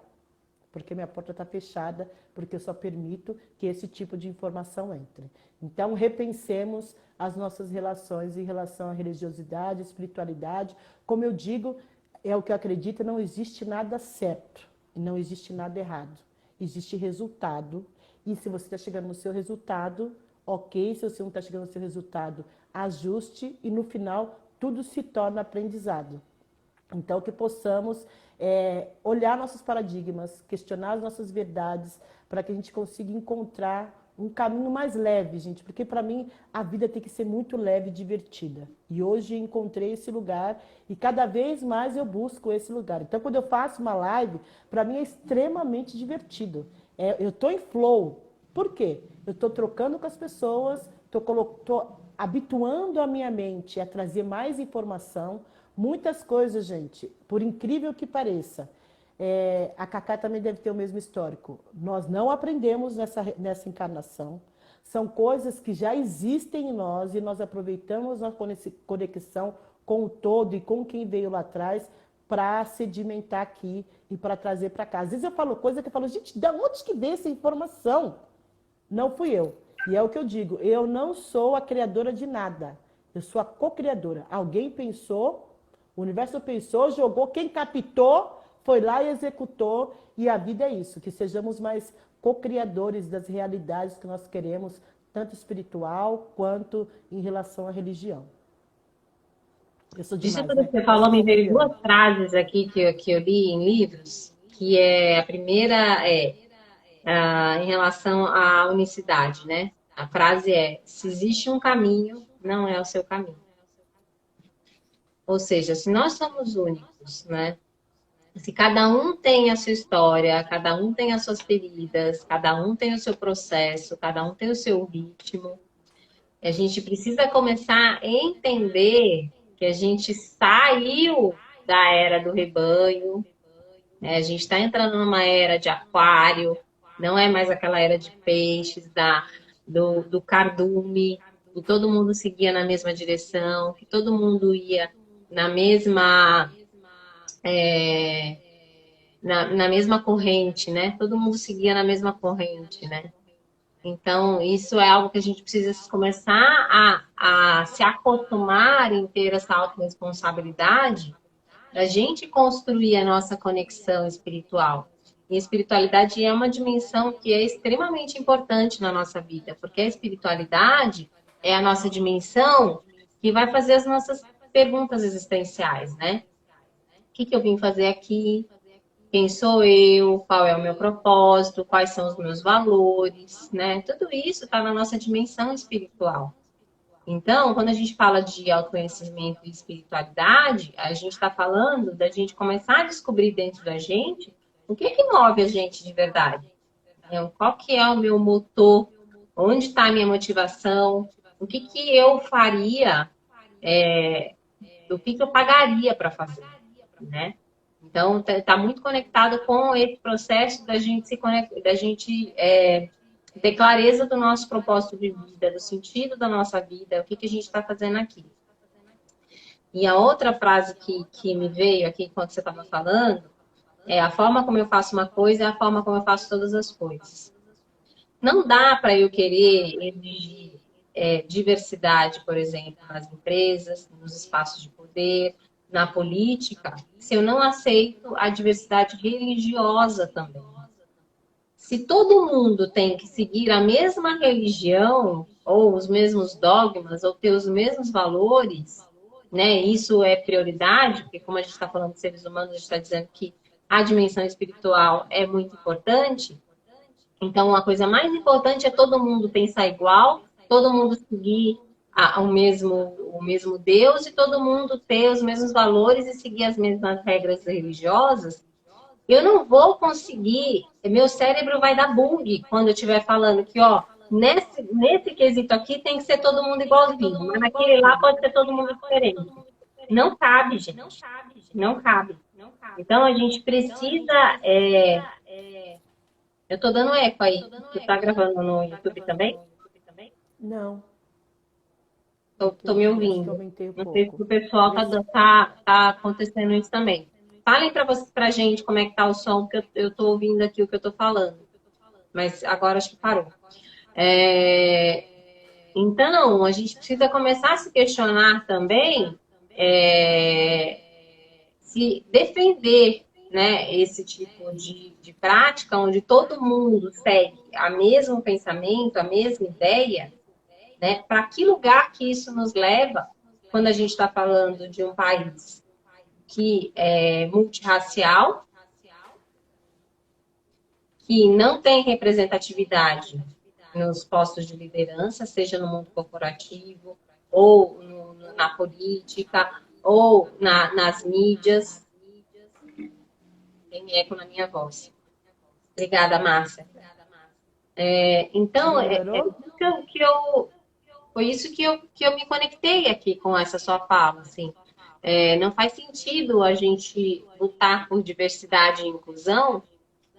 Porque minha porta está fechada, porque eu só permito que esse tipo de informação entre. Então, repensemos as nossas relações em relação à religiosidade, espiritualidade. Como eu digo, é o que eu acredito, não existe nada certo e não existe nada errado. Existe resultado. E se você está chegando no seu resultado, ok. Se você não está chegando no seu resultado, ajuste e no final tudo se torna aprendizado. Então, que possamos olhar nossos paradigmas, questionar as nossas verdades, para que a gente consiga encontrar um caminho mais leve, gente. Porque, para mim, a vida tem que ser muito leve e divertida. E hoje eu encontrei esse lugar e cada vez mais eu busco esse lugar. Então, quando eu faço uma live, para mim é extremamente divertido. Eu estou em flow. Por quê? Eu estou trocando com as pessoas, estou habituando a minha mente a trazer mais informação. Muitas coisas, gente, por incrível que pareça, a Cacá também deve ter o mesmo histórico. Nós não aprendemos nessa encarnação. São coisas que já existem em nós e nós aproveitamos a conexão com o todo e com quem veio lá atrás para sedimentar aqui e para trazer para cá. Às vezes eu falo coisa que eu falo, gente, de onde que veio essa informação? Não fui eu. E é o que eu digo, eu não sou a criadora de nada. Eu sou a co-criadora. Alguém pensou, o universo pensou, jogou, quem captou, foi lá e executou. E a vida é isso, que sejamos mais co-criadores das realidades que nós queremos, tanto espiritual quanto em relação à religião. Eu sou Disso demais, tudo né? que você Eu falou, sou me veio canceriana. duas frases aqui que eu li em livros, que é a primeira em relação à unicidade, né? A frase é: se existe um caminho, não é o seu caminho. Ou seja, se nós somos únicos, né? Se cada um tem a sua história, cada um tem as suas feridas, cada um tem o seu processo, cada um tem o seu ritmo, a gente precisa começar a entender que a gente saiu da era do rebanho, né? A gente está entrando numa era de aquário, não é mais aquela era de peixes, do cardume, que todo mundo seguia na mesma direção, que todo mundo ia na mesma, é, na mesma corrente, né? Todo mundo seguia na mesma corrente, né? Então, isso é algo que a gente precisa começar a se acostumar em ter essa autorresponsabilidade para a gente construir a nossa conexão espiritual. E a espiritualidade é uma dimensão que é extremamente importante na nossa vida, porque a espiritualidade é a nossa dimensão que vai fazer as nossas perguntas existenciais, né? O que eu vim fazer aqui? Quem sou eu? Qual é o meu propósito? Quais são os meus valores, né? Tudo isso está na nossa dimensão espiritual. Então, quando a gente fala de autoconhecimento e espiritualidade, a gente está falando da gente começar a descobrir dentro da gente o que move a gente de verdade. Qual que é o meu motor? Onde está a minha motivação? O que eu faria? O que eu pagaria para fazer, né? Então, está muito conectado com esse processo da gente se conectar, da gente ter clareza do nosso propósito de vida, do sentido da nossa vida, o que a gente está fazendo aqui. E a outra frase que me veio aqui enquanto você estava falando é: a forma como eu faço uma coisa é a forma como eu faço todas as coisas. Não dá para eu querer exigir diversidade, por exemplo, nas empresas, nos espaços de poder, na política, se eu não aceito a diversidade religiosa também. Se todo mundo tem que seguir a mesma religião, ou os mesmos dogmas, ou ter os mesmos valores, né? Isso é prioridade, porque como a gente está falando de seres humanos, a gente está dizendo que a dimensão espiritual é muito importante. Então, a coisa mais importante é todo mundo pensar igual, todo mundo seguir o mesmo Deus e todo mundo ter os mesmos valores e seguir as mesmas regras religiosas. Eu não vou conseguir, meu cérebro vai dar bug quando eu estiver falando que, ó, nesse quesito aqui tem que ser todo mundo igualzinho, mas naquele lá pode ser todo mundo diferente. Não cabe, gente. Não cabe. Então, a gente precisa... Eu tô dando eco aí. Você tá gravando no YouTube também? Não, Tô me acho que ouvindo. aumentei um Não sei se pouco. o pessoal Vê se- tá acontecendo isso também. Falem pra gente como é que tá o som, porque eu tô ouvindo aqui o que eu tô falando. Mas agora acho que parou. É, Então, a gente precisa começar a se questionar também se defender, né, esse tipo de prática onde todo mundo segue o mesmo pensamento, a mesma ideia, né? Para que lugar que isso nos leva quando a gente está falando de um país que é multirracial, que não tem representatividade nos postos de liderança, seja no mundo corporativo, ou na política, ou nas mídias. Tem eco na minha voz. Obrigada, Márcia. Então, Melhorou? foi isso que eu me conectei aqui com essa sua fala, assim. Não faz sentido a gente lutar por diversidade e inclusão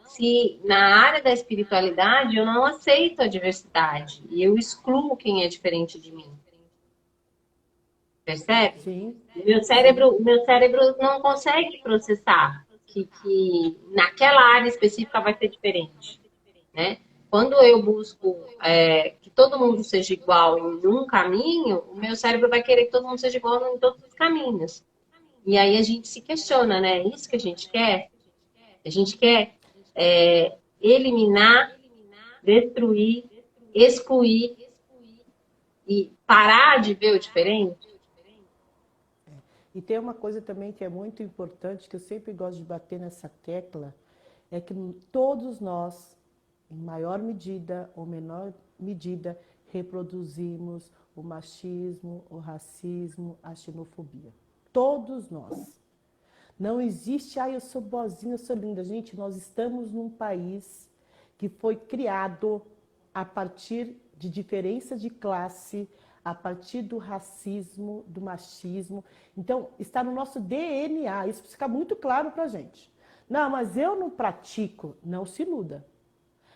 se na área da espiritualidade eu não aceito a diversidade e eu excluo quem é diferente de mim. percebe? Sim, O meu cérebro não consegue processar que naquela área específica vai ser diferente, né? Quando eu busco que todo mundo seja igual em um caminho, o meu cérebro vai querer que todo mundo seja igual em todos os caminhos. E aí a gente se questiona, né? É isso que a gente quer? A gente quer eliminar, destruir, excluir e parar de ver o diferente? e tem uma coisa também que é muito importante, que eu sempre gosto de bater nessa tecla, é que todos nós, em maior medida ou menor medida, reproduzimos o machismo, o racismo, a xenofobia. Todos nós. Não existe, eu sou boazinha, eu sou linda. Gente, nós estamos num país que foi criado a partir de diferença de classe, a partir do racismo, do machismo. Então, está no nosso DNA. Isso fica muito claro para a gente. Não, mas eu não pratico. Não se iluda.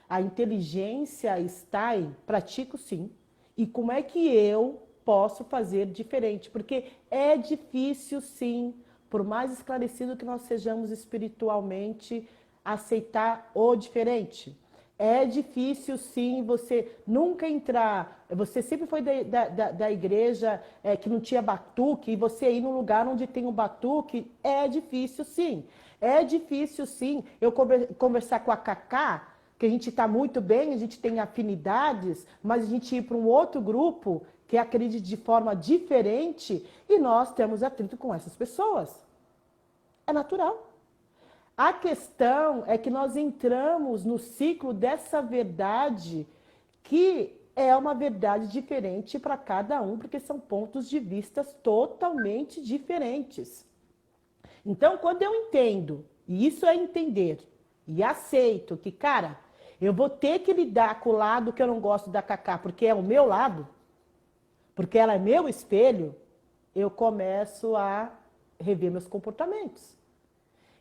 A inteligência está em pratico sim. E como é que eu posso fazer diferente? Porque é difícil sim, por mais esclarecido que nós sejamos espiritualmente, aceitar o diferente. É difícil sim você nunca entrar. Você sempre foi da igreja que não tinha batuque, e você ir num lugar onde tem um batuque, é difícil sim. É difícil sim eu conversar com a Cacá, que a gente está muito bem, a gente tem afinidades, mas a gente ir para um outro grupo que acredita de forma diferente e nós temos atrito com essas pessoas. É natural. A questão é que nós entramos no ciclo dessa verdade que é uma verdade diferente para cada um, porque são pontos de vista totalmente diferentes. Então, quando eu entendo, e isso é entender, e aceito que, cara, eu vou ter que lidar com o lado que eu não gosto da Cacá, porque é o meu lado, porque ela é meu espelho, eu começo a rever meus comportamentos.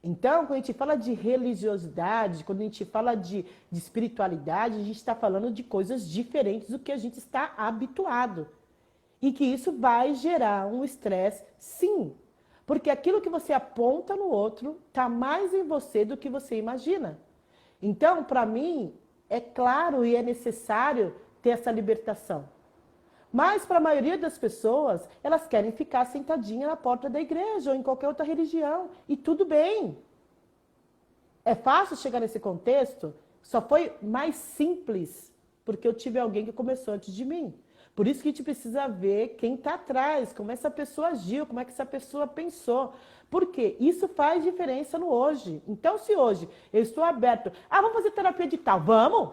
Então, quando a gente fala de religiosidade, quando a gente fala de espiritualidade, a gente está falando de coisas diferentes do que a gente está habituado. E que isso vai gerar um estresse, sim. Porque aquilo que você aponta no outro está mais em você do que você imagina. Então, para mim, é claro e é necessário ter essa libertação. Mas para a maioria das pessoas, elas querem ficar sentadinha na porta da igreja ou em qualquer outra religião. E tudo bem. É fácil chegar nesse contexto? Só foi mais simples porque eu tive alguém que começou antes de mim. Por isso que a gente precisa ver quem está atrás, como essa pessoa agiu, como é que essa pessoa pensou. Porque isso faz diferença no hoje. Então, se hoje eu estou aberto, vamos fazer terapia de tal, vamos?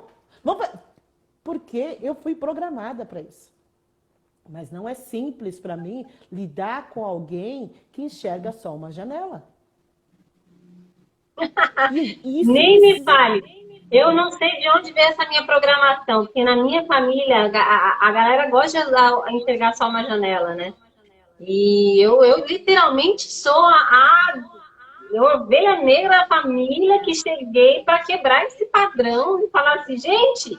Porque eu fui programada para isso. Mas não é simples para mim lidar com alguém que enxerga só uma janela. Nem me fale. Eu não sei de onde veio essa minha programação, porque na minha família a galera gosta de enxergar só uma janela, né? E eu literalmente sou a ovelha negra da família que cheguei para quebrar esse padrão e falar assim, gente,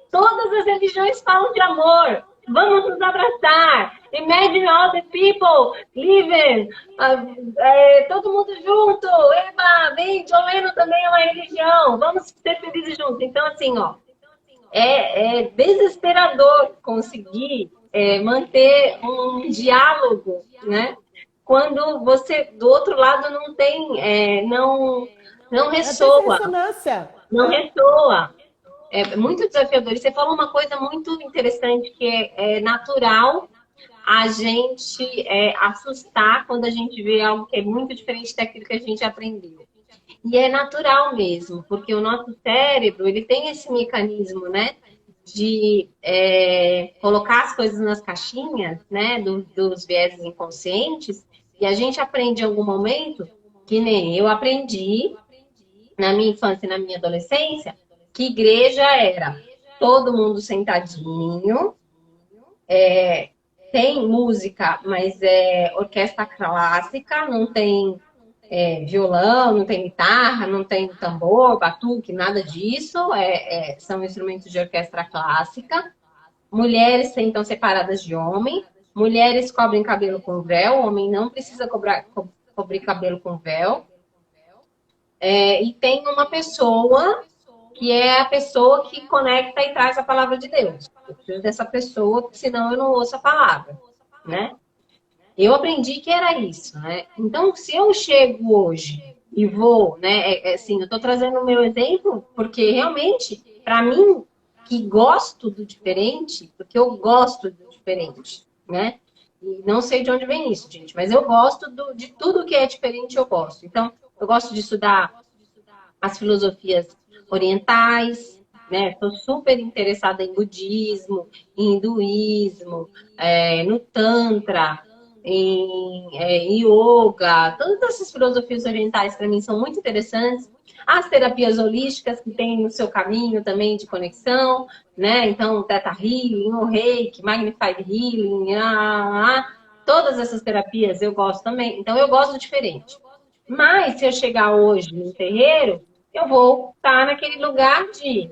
todas as religiões falam de amor. Vamos nos abraçar. Imagine all the people living. Todo mundo junto. Eba, vem, John Lennon também é uma religião. Vamos ser felizes juntos. Então, assim, é desesperador conseguir manter um diálogo, né? Quando você, do outro lado, não tem, não ressoa. Não ressoa. É muito desafiador. E você falou uma coisa muito interessante, que é natural a gente assustar quando a gente vê algo que é muito diferente daquilo que a gente aprendeu. E é natural mesmo, porque o nosso cérebro, ele tem esse mecanismo, né, de colocar as coisas nas caixinhas, né, dos vieses inconscientes, e a gente aprende em algum momento, que nem eu aprendi na minha infância e na minha adolescência, que igreja era todo mundo sentadinho, tem música, mas é orquestra clássica, não tem violão, não tem guitarra, não tem tambor, batuque, nada disso, são instrumentos de orquestra clássica. Mulheres sentam separadas de homem, mulheres cobrem cabelo com véu, homem não precisa cobrir cabelo com véu. E tem uma pessoa que é a pessoa que conecta e traz a palavra de Deus. Eu preciso dessa pessoa, senão eu não ouço a palavra, né? Eu aprendi que era isso, né? Então, se eu chego hoje e vou, né? Assim, eu estou trazendo o meu exemplo porque realmente, para mim, que gosto do diferente, porque eu gosto do diferente, né? E não sei de onde vem isso, gente, mas eu gosto de tudo que é diferente, eu gosto. Então, eu gosto de estudar as filosofias orientais, né? Estou super interessada em budismo, em hinduísmo, no tantra, em yoga. Todas essas filosofias orientais para mim são muito interessantes. As terapias holísticas que tem no seu caminho também de conexão, né? Então, Theta Healing, o Reiki, Magnified Healing, todas essas terapias eu gosto também. Então, eu gosto do diferente. Mas, se eu chegar hoje no terreiro, eu vou estar naquele lugar de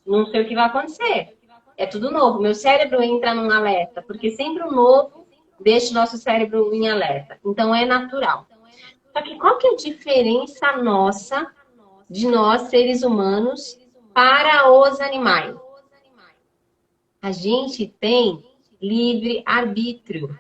não sei o que vai acontecer. É tudo novo. Meu cérebro entra num alerta, porque sempre o novo deixa o nosso cérebro em alerta. Então, é natural. Só que qual que é a diferença nossa, de nós, seres humanos, para os animais? A gente tem livre arbítrio.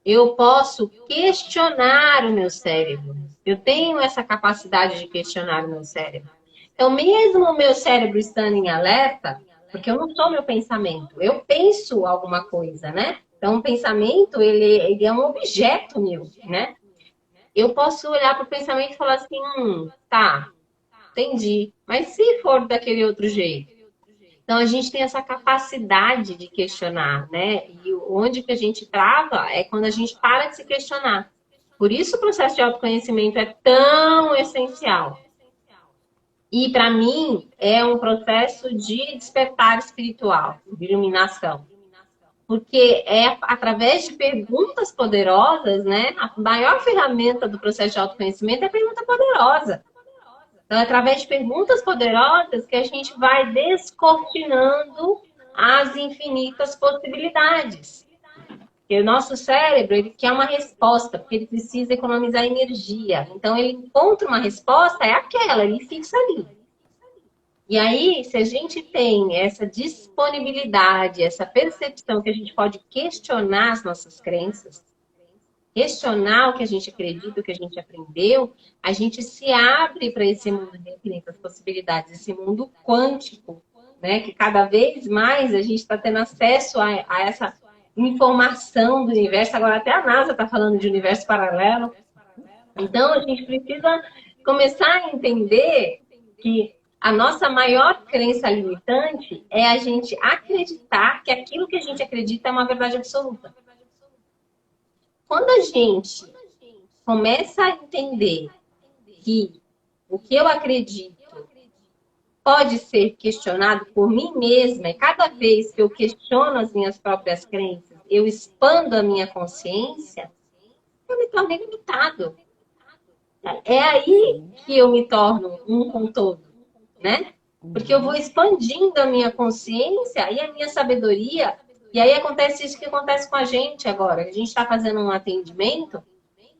Eu posso questionar o meu cérebro. Eu tenho essa capacidade de questionar o meu cérebro. Então, mesmo o meu cérebro estando em alerta, porque eu não sou meu pensamento, eu penso alguma coisa, né? Então, o pensamento, ele é um objeto meu, né? Eu posso olhar para o pensamento e falar assim, tá, entendi. Mas se for daquele outro jeito? Então, a gente tem essa capacidade de questionar, né? E onde que a gente trava é quando a gente para de se questionar. Por isso o processo de autoconhecimento é tão essencial. E, para mim, é um processo de despertar espiritual, de iluminação. Porque é através de perguntas poderosas, né? A maior ferramenta do processo de autoconhecimento é a pergunta poderosa. Então, é através de perguntas poderosas que a gente vai descortinando as infinitas possibilidades. Porque o nosso cérebro, ele quer uma resposta, porque ele precisa economizar energia. Então, ele encontra uma resposta, é aquela, ele fixa ali. E aí, se a gente tem essa disponibilidade, essa percepção que a gente pode questionar as nossas crenças, questionar o que a gente acredita, o que a gente aprendeu, a gente se abre para esse mundo de infinitas possibilidades, esse mundo quântico, né? Que cada vez mais a gente está tendo acesso a essa informação do universo. Agora até a NASA está falando de universo paralelo. Então a gente precisa começar a entender que a nossa maior crença limitante é a gente acreditar que aquilo que a gente acredita é uma verdade absoluta. Quando a gente começa a entender que o que eu acredito pode ser questionado por mim mesma, e cada vez que eu questiono as minhas próprias crenças, eu expando a minha consciência, eu me torno ilimitado. É aí que eu me torno um com todo, né? Porque eu vou expandindo a minha consciência e a minha sabedoria. E aí acontece isso que acontece com a gente agora. A gente está fazendo um atendimento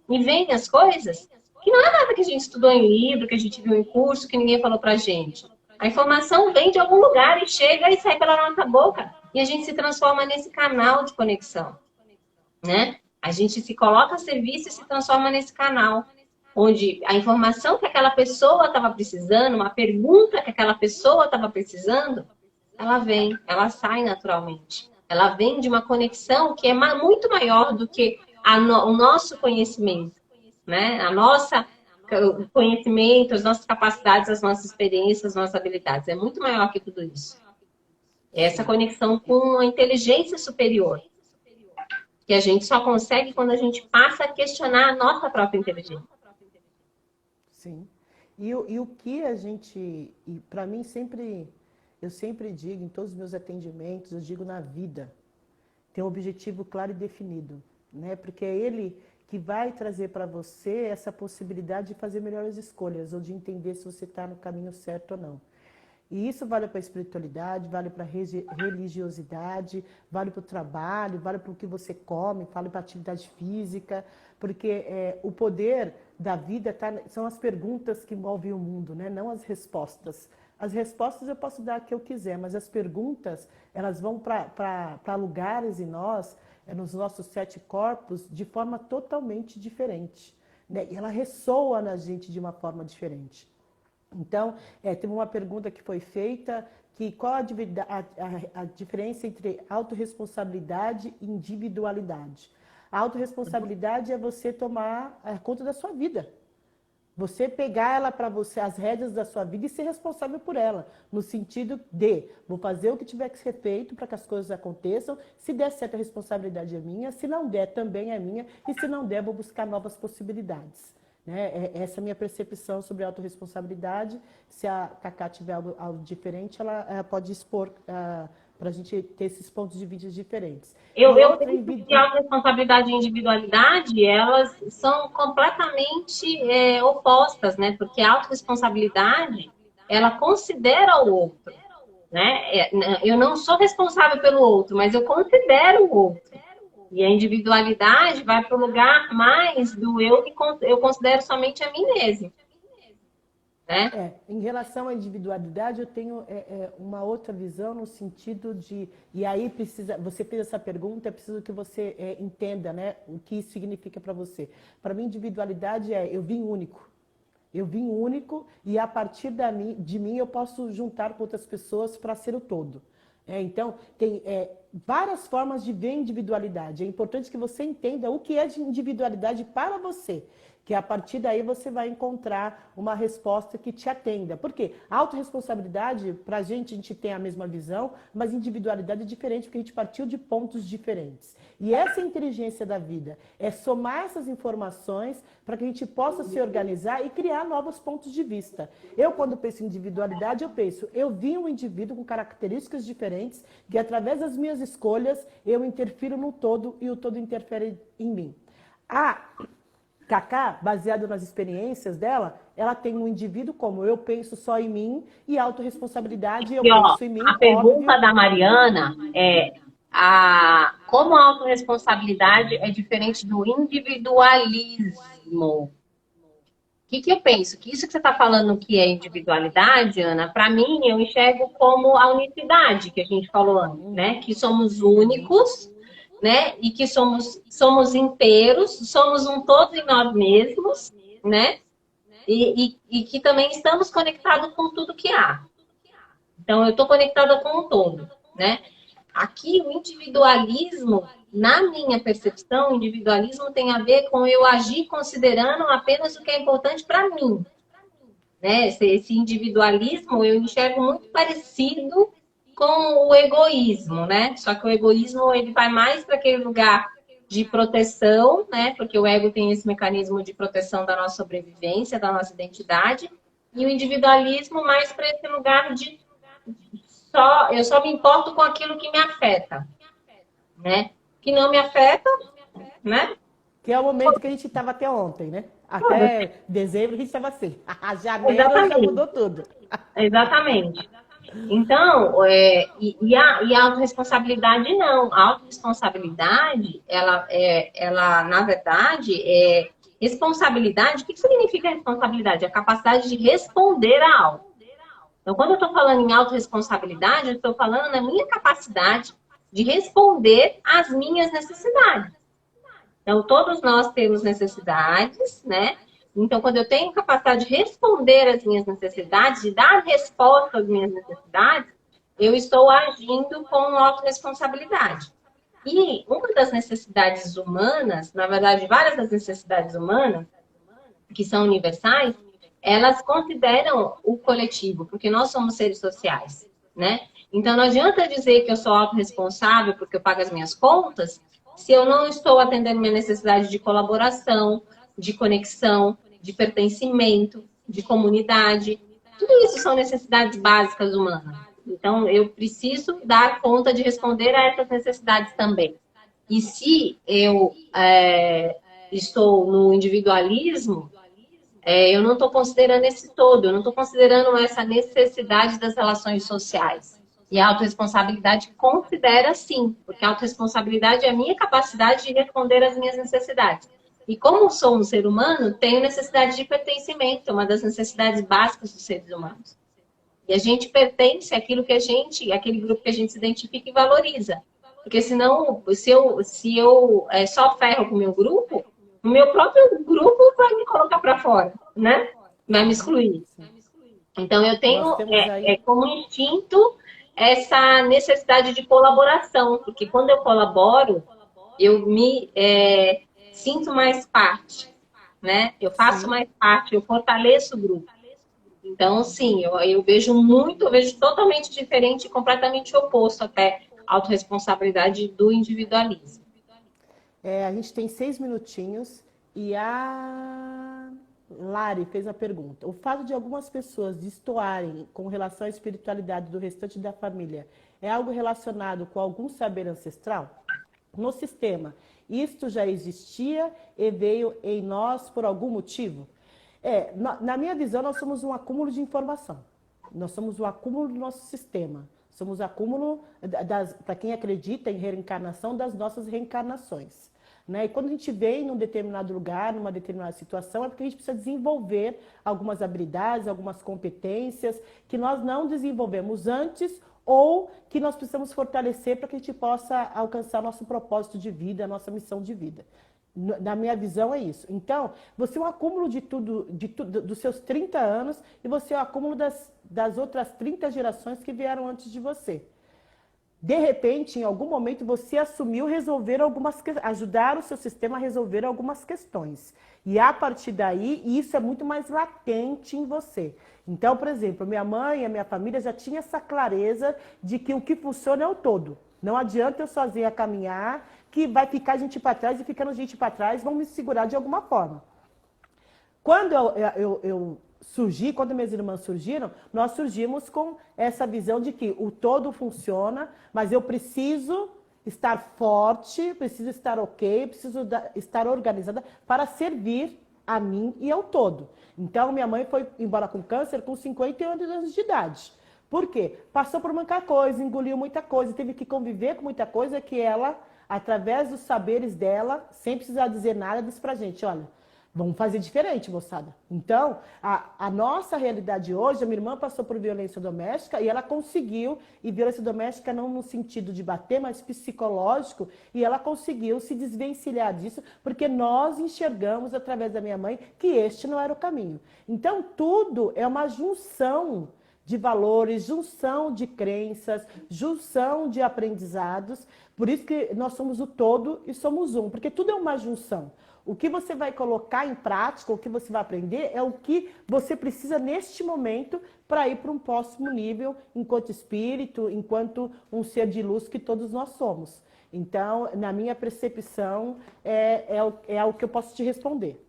e vem as coisas que não é nada que a gente estudou em livro, que a gente viu em curso, que ninguém falou pra gente. A informação vem de algum lugar e chega e sai pela nossa boca. E a gente se transforma nesse canal de conexão, né? A gente se coloca a serviço e se transforma nesse canal, onde a informação que aquela pessoa estava precisando, uma pergunta que aquela pessoa estava precisando, ela vem, ela sai naturalmente. Ela vem de uma conexão que é muito maior do que o nosso conhecimento, né? O conhecimento, as nossas capacidades, as nossas experiências, as nossas habilidades. É muito maior que tudo isso. É essa conexão com a inteligência superior, que a gente só consegue quando a gente passa a questionar a nossa própria inteligência. Sim. E o que a gente, para mim eu sempre digo em todos os meus atendimentos, eu digo na vida, tem um objetivo claro e definido, né? Porque é ele que vai trazer para você essa possibilidade de fazer melhores escolhas ou de entender se você está no caminho certo ou não. E isso vale para a espiritualidade, vale para a religiosidade, vale para o trabalho, vale para o que você come, vale para a atividade física, porque o poder da vida são as perguntas que movem o mundo, né? Não as respostas. As respostas eu posso dar o que eu quiser, mas as perguntas, elas vão para lugares em nós, nos nossos 7 corpos, de forma totalmente diferente, né? E ela ressoa na gente de uma forma diferente. Então, teve uma pergunta que foi feita, que qual a diferença entre autorresponsabilidade e individualidade? A autorresponsabilidade é você tomar conta da sua vida. Você pegar ela para você, as rédeas da sua vida e ser responsável por ela. No sentido de, vou fazer o que tiver que ser feito para que as coisas aconteçam. Se der certo, a responsabilidade é minha. Se não der, também é minha. E se não der, vou buscar novas possibilidades. Né? Essa é a minha percepção sobre a autorresponsabilidade. Se a Cacá tiver algo diferente, ela pode expor para a gente ter esses pontos de vista diferentes. Eu penso que a autorresponsabilidade e a individualidade, elas são completamente opostas, né? Porque a autorresponsabilidade, ela considera o outro, né? Eu não sou responsável pelo outro, mas eu considero o outro. E a individualidade vai para o lugar mais do eu que eu considero somente a mim mesmo. Né? Em relação à individualidade, eu tenho uma outra visão no sentido de... E aí, você fez essa pergunta, é preciso que você entenda, né, o que isso significa para você. Para mim, individualidade eu vim único. Eu vim único e a partir de mim eu posso juntar com outras pessoas para ser o todo. Então, tem várias formas de ver individualidade. É importante que você entenda o que é de individualidade para você, que a partir daí você vai encontrar uma resposta que te atenda. Por quê? A autorresponsabilidade, para a gente tem a mesma visão, mas individualidade é diferente, porque a gente partiu de pontos diferentes. E essa inteligência da vida é somar essas informações para que a gente possa se organizar e criar novos pontos de vista. Eu, quando penso em individualidade, eu vi um indivíduo com características diferentes, que através das minhas escolhas, eu interfiro no todo e o todo interfere em mim. Cacá, baseado nas experiências dela, ela tem um indivíduo como eu penso só em mim e autorresponsabilidade eu penso em mim. A pergunta da Mariana é como a autorresponsabilidade é diferente do individualismo. O que eu penso? Que isso que você está falando que é individualidade, Ana, para mim eu enxergo como a unicidade que a gente falou antes, né? Que somos únicos, né? E que somos inteiros, somos um todo em nós mesmos, né? E que também estamos conectados com tudo que há. Então, eu estou conectada com o todo, né? Aqui, o individualismo, na minha percepção, o individualismo tem a ver com eu agir considerando apenas o que é importante para mim, né? Esse individualismo eu enxergo muito parecido com o egoísmo, né? Só que o egoísmo ele vai mais para aquele lugar de proteção, né? Porque o ego tem esse mecanismo de proteção da nossa sobrevivência, da nossa identidade, e o individualismo mais para esse lugar de eu só me importo com aquilo que me afeta, né? Que não me afeta, né? Que é o momento que a gente estava até ontem, né? Até dezembro a gente estava assim. Janeiro já mudou tudo. Exatamente. Então, a autorresponsabilidade não. A autorresponsabilidade, ela na verdade, responsabilidade. O que significa responsabilidade? A capacidade de responder a algo. Então, quando eu estou falando em autorresponsabilidade, eu estou falando na minha capacidade de responder às minhas necessidades. Então, todos nós temos necessidades, né? Então, quando eu tenho capacidade de responder às minhas necessidades, de dar resposta às minhas necessidades, eu estou agindo com autorresponsabilidade. E uma das necessidades humanas, na verdade, várias das necessidades humanas, que são universais, elas consideram o coletivo, porque nós somos seres sociais, né? Então, não adianta dizer que eu sou autorresponsável porque eu pago as minhas contas, se eu não estou atendendo minha necessidade de colaboração, de conexão, de pertencimento, de comunidade. Tudo isso são necessidades básicas humanas. Então, eu preciso dar conta de responder a essas necessidades também. E se eu estou no individualismo, Eu não estou considerando esse todo, eu não estou considerando essa necessidade das relações sociais. E a autorresponsabilidade considera sim, porque a autorresponsabilidade é a minha capacidade de responder às minhas necessidades. E como sou um ser humano, tenho necessidade de pertencimento, é uma das necessidades básicas dos seres humanos. E a gente pertence àquilo que àquele grupo que a gente se identifica e valoriza. Porque senão, se eu só ferro com o meu grupo, o meu próprio grupo vai me colocar para fora, né? Vai me excluir. Então, eu tenho como instinto essa necessidade de colaboração, porque quando eu colaboro, eu me sinto mais parte, né? Eu faço mais parte, eu fortaleço o grupo. Então, sim, eu vejo totalmente diferente, completamente oposto até a autorresponsabilidade do individualismo. A gente tem 6 minutinhos e a Lari fez a pergunta. O fato de algumas pessoas destoarem com relação à espiritualidade do restante da família é algo relacionado com algum saber ancestral? No sistema, isto já existia e veio em nós por algum motivo? Na minha visão, nós somos um acúmulo de informação. Nós somos o acúmulo do nosso sistema. Somos o acúmulo, para quem acredita em reencarnação, das nossas reencarnações. Né? E quando a gente vem num determinado lugar, numa determinada situação, é porque a gente precisa desenvolver algumas habilidades, algumas competências que nós não desenvolvemos antes ou que nós precisamos fortalecer para que a gente possa alcançar nosso propósito de vida, a nossa missão de vida. Na minha visão é isso. Então, você é um acúmulo de tudo, dos seus 30 anos e você é um acúmulo das outras 30 gerações que vieram antes de você. De repente, em algum momento, você assumiu ajudar o seu sistema a resolver algumas questões. E a partir daí, isso é muito mais latente em você. Então, por exemplo, minha mãe e a minha família já tinham essa clareza de que o que funciona é o todo. Não adianta eu sozinha caminhar, que vai ficar gente para trás e ficando gente para trás, vão me segurar de alguma forma. Quando eu surgi, quando minhas irmãs surgiram, nós surgimos com essa visão de que o todo funciona, mas eu preciso estar forte, preciso estar ok, preciso estar organizada para servir a mim e ao todo. Então, minha mãe foi embora com câncer com 58 anos de idade. Por quê? Passou por muita coisa, engoliu muita coisa, teve que conviver com muita coisa que ela, através dos saberes dela, sem precisar dizer nada, disse pra gente, olha, vamos fazer diferente, moçada. Então, a nossa realidade hoje, a minha irmã passou por violência doméstica e ela conseguiu, e violência doméstica não no sentido de bater, mas psicológico, e ela conseguiu se desvencilhar disso, porque nós enxergamos, através da minha mãe, que este não era o caminho. Então, tudo é uma junção de valores, junção de crenças, junção de aprendizados. Por isso que nós somos o todo e somos um, porque tudo é uma junção. O que você vai colocar em prática, o que você vai aprender, é o que você precisa neste momento para ir para um próximo nível, enquanto espírito, enquanto um ser de luz que todos nós somos. Então, na minha percepção, é o que eu posso te responder.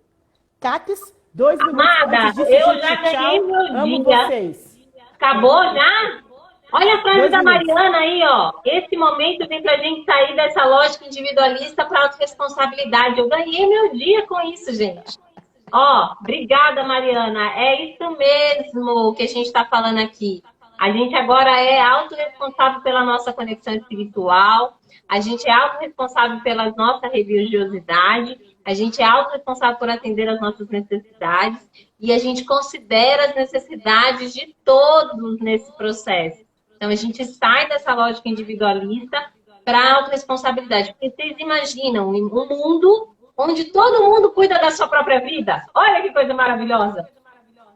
Cates, 2 minutos. Amada, eu já ganhei meu dia. Amo vocês. Acabou já? Olha a frase da Mariana aí, ó. Esse momento vem pra gente sair dessa lógica individualista para autorresponsabilidade. Eu ganhei meu dia com isso, gente. Ó, obrigada, Mariana. É isso mesmo que a gente está falando aqui. A gente agora é autorresponsável pela nossa conexão espiritual. A gente é autorresponsável pela nossa religiosidade. A gente é autorresponsável por atender às nossas necessidades. E a gente considera as necessidades de todos nesse processo. Então, a gente sai dessa lógica individualista para a autorresponsabilidade. Porque vocês imaginam um mundo onde todo mundo cuida da sua própria vida? Olha que coisa maravilhosa!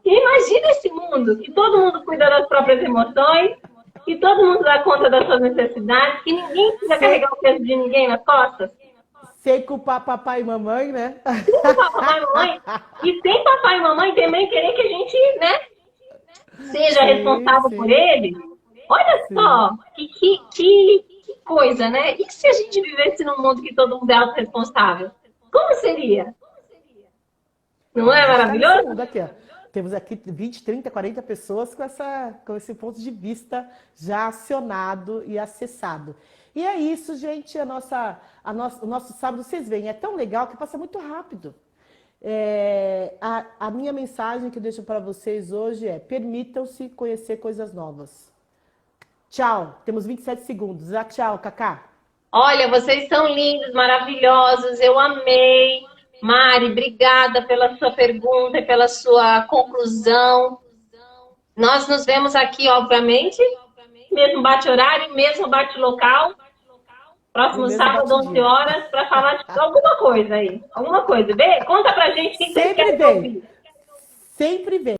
E imagina esse mundo, que todo mundo cuida das próprias emoções, que todo mundo dá conta das suas necessidades, que ninguém precisa carregar o peso de ninguém nas costas. Sem culpar papai e mamãe, né? Sem culpar papai e mamãe. E sem papai e mamãe também querer que a gente, né, seja responsável por eles. Olha só, que coisa, né? E se a gente vivesse num mundo que todo mundo é autorresponsável? Como seria? Não é maravilhoso? Aqui, ó. Temos aqui 20, 30, 40 pessoas com esse ponto de vista já acionado e acessado. E é isso, gente, o nosso sábado, vocês veem, é tão legal que passa muito rápido. A minha mensagem que eu deixo para vocês hoje é: permitam-se conhecer coisas novas. Tchau, temos 27 segundos. Tchau, Cacá. Olha, vocês são lindos, maravilhosos, eu amei. Mari, obrigada pela sua pergunta e pela sua conclusão. Nós nos vemos aqui, obviamente, mesmo bate-horário, mesmo bate-local. Próximo sábado, 11 horas, para falar de alguma coisa aí. Alguma coisa. Vê? Conta pra gente o que vocês querem ouvir. Sempre vem.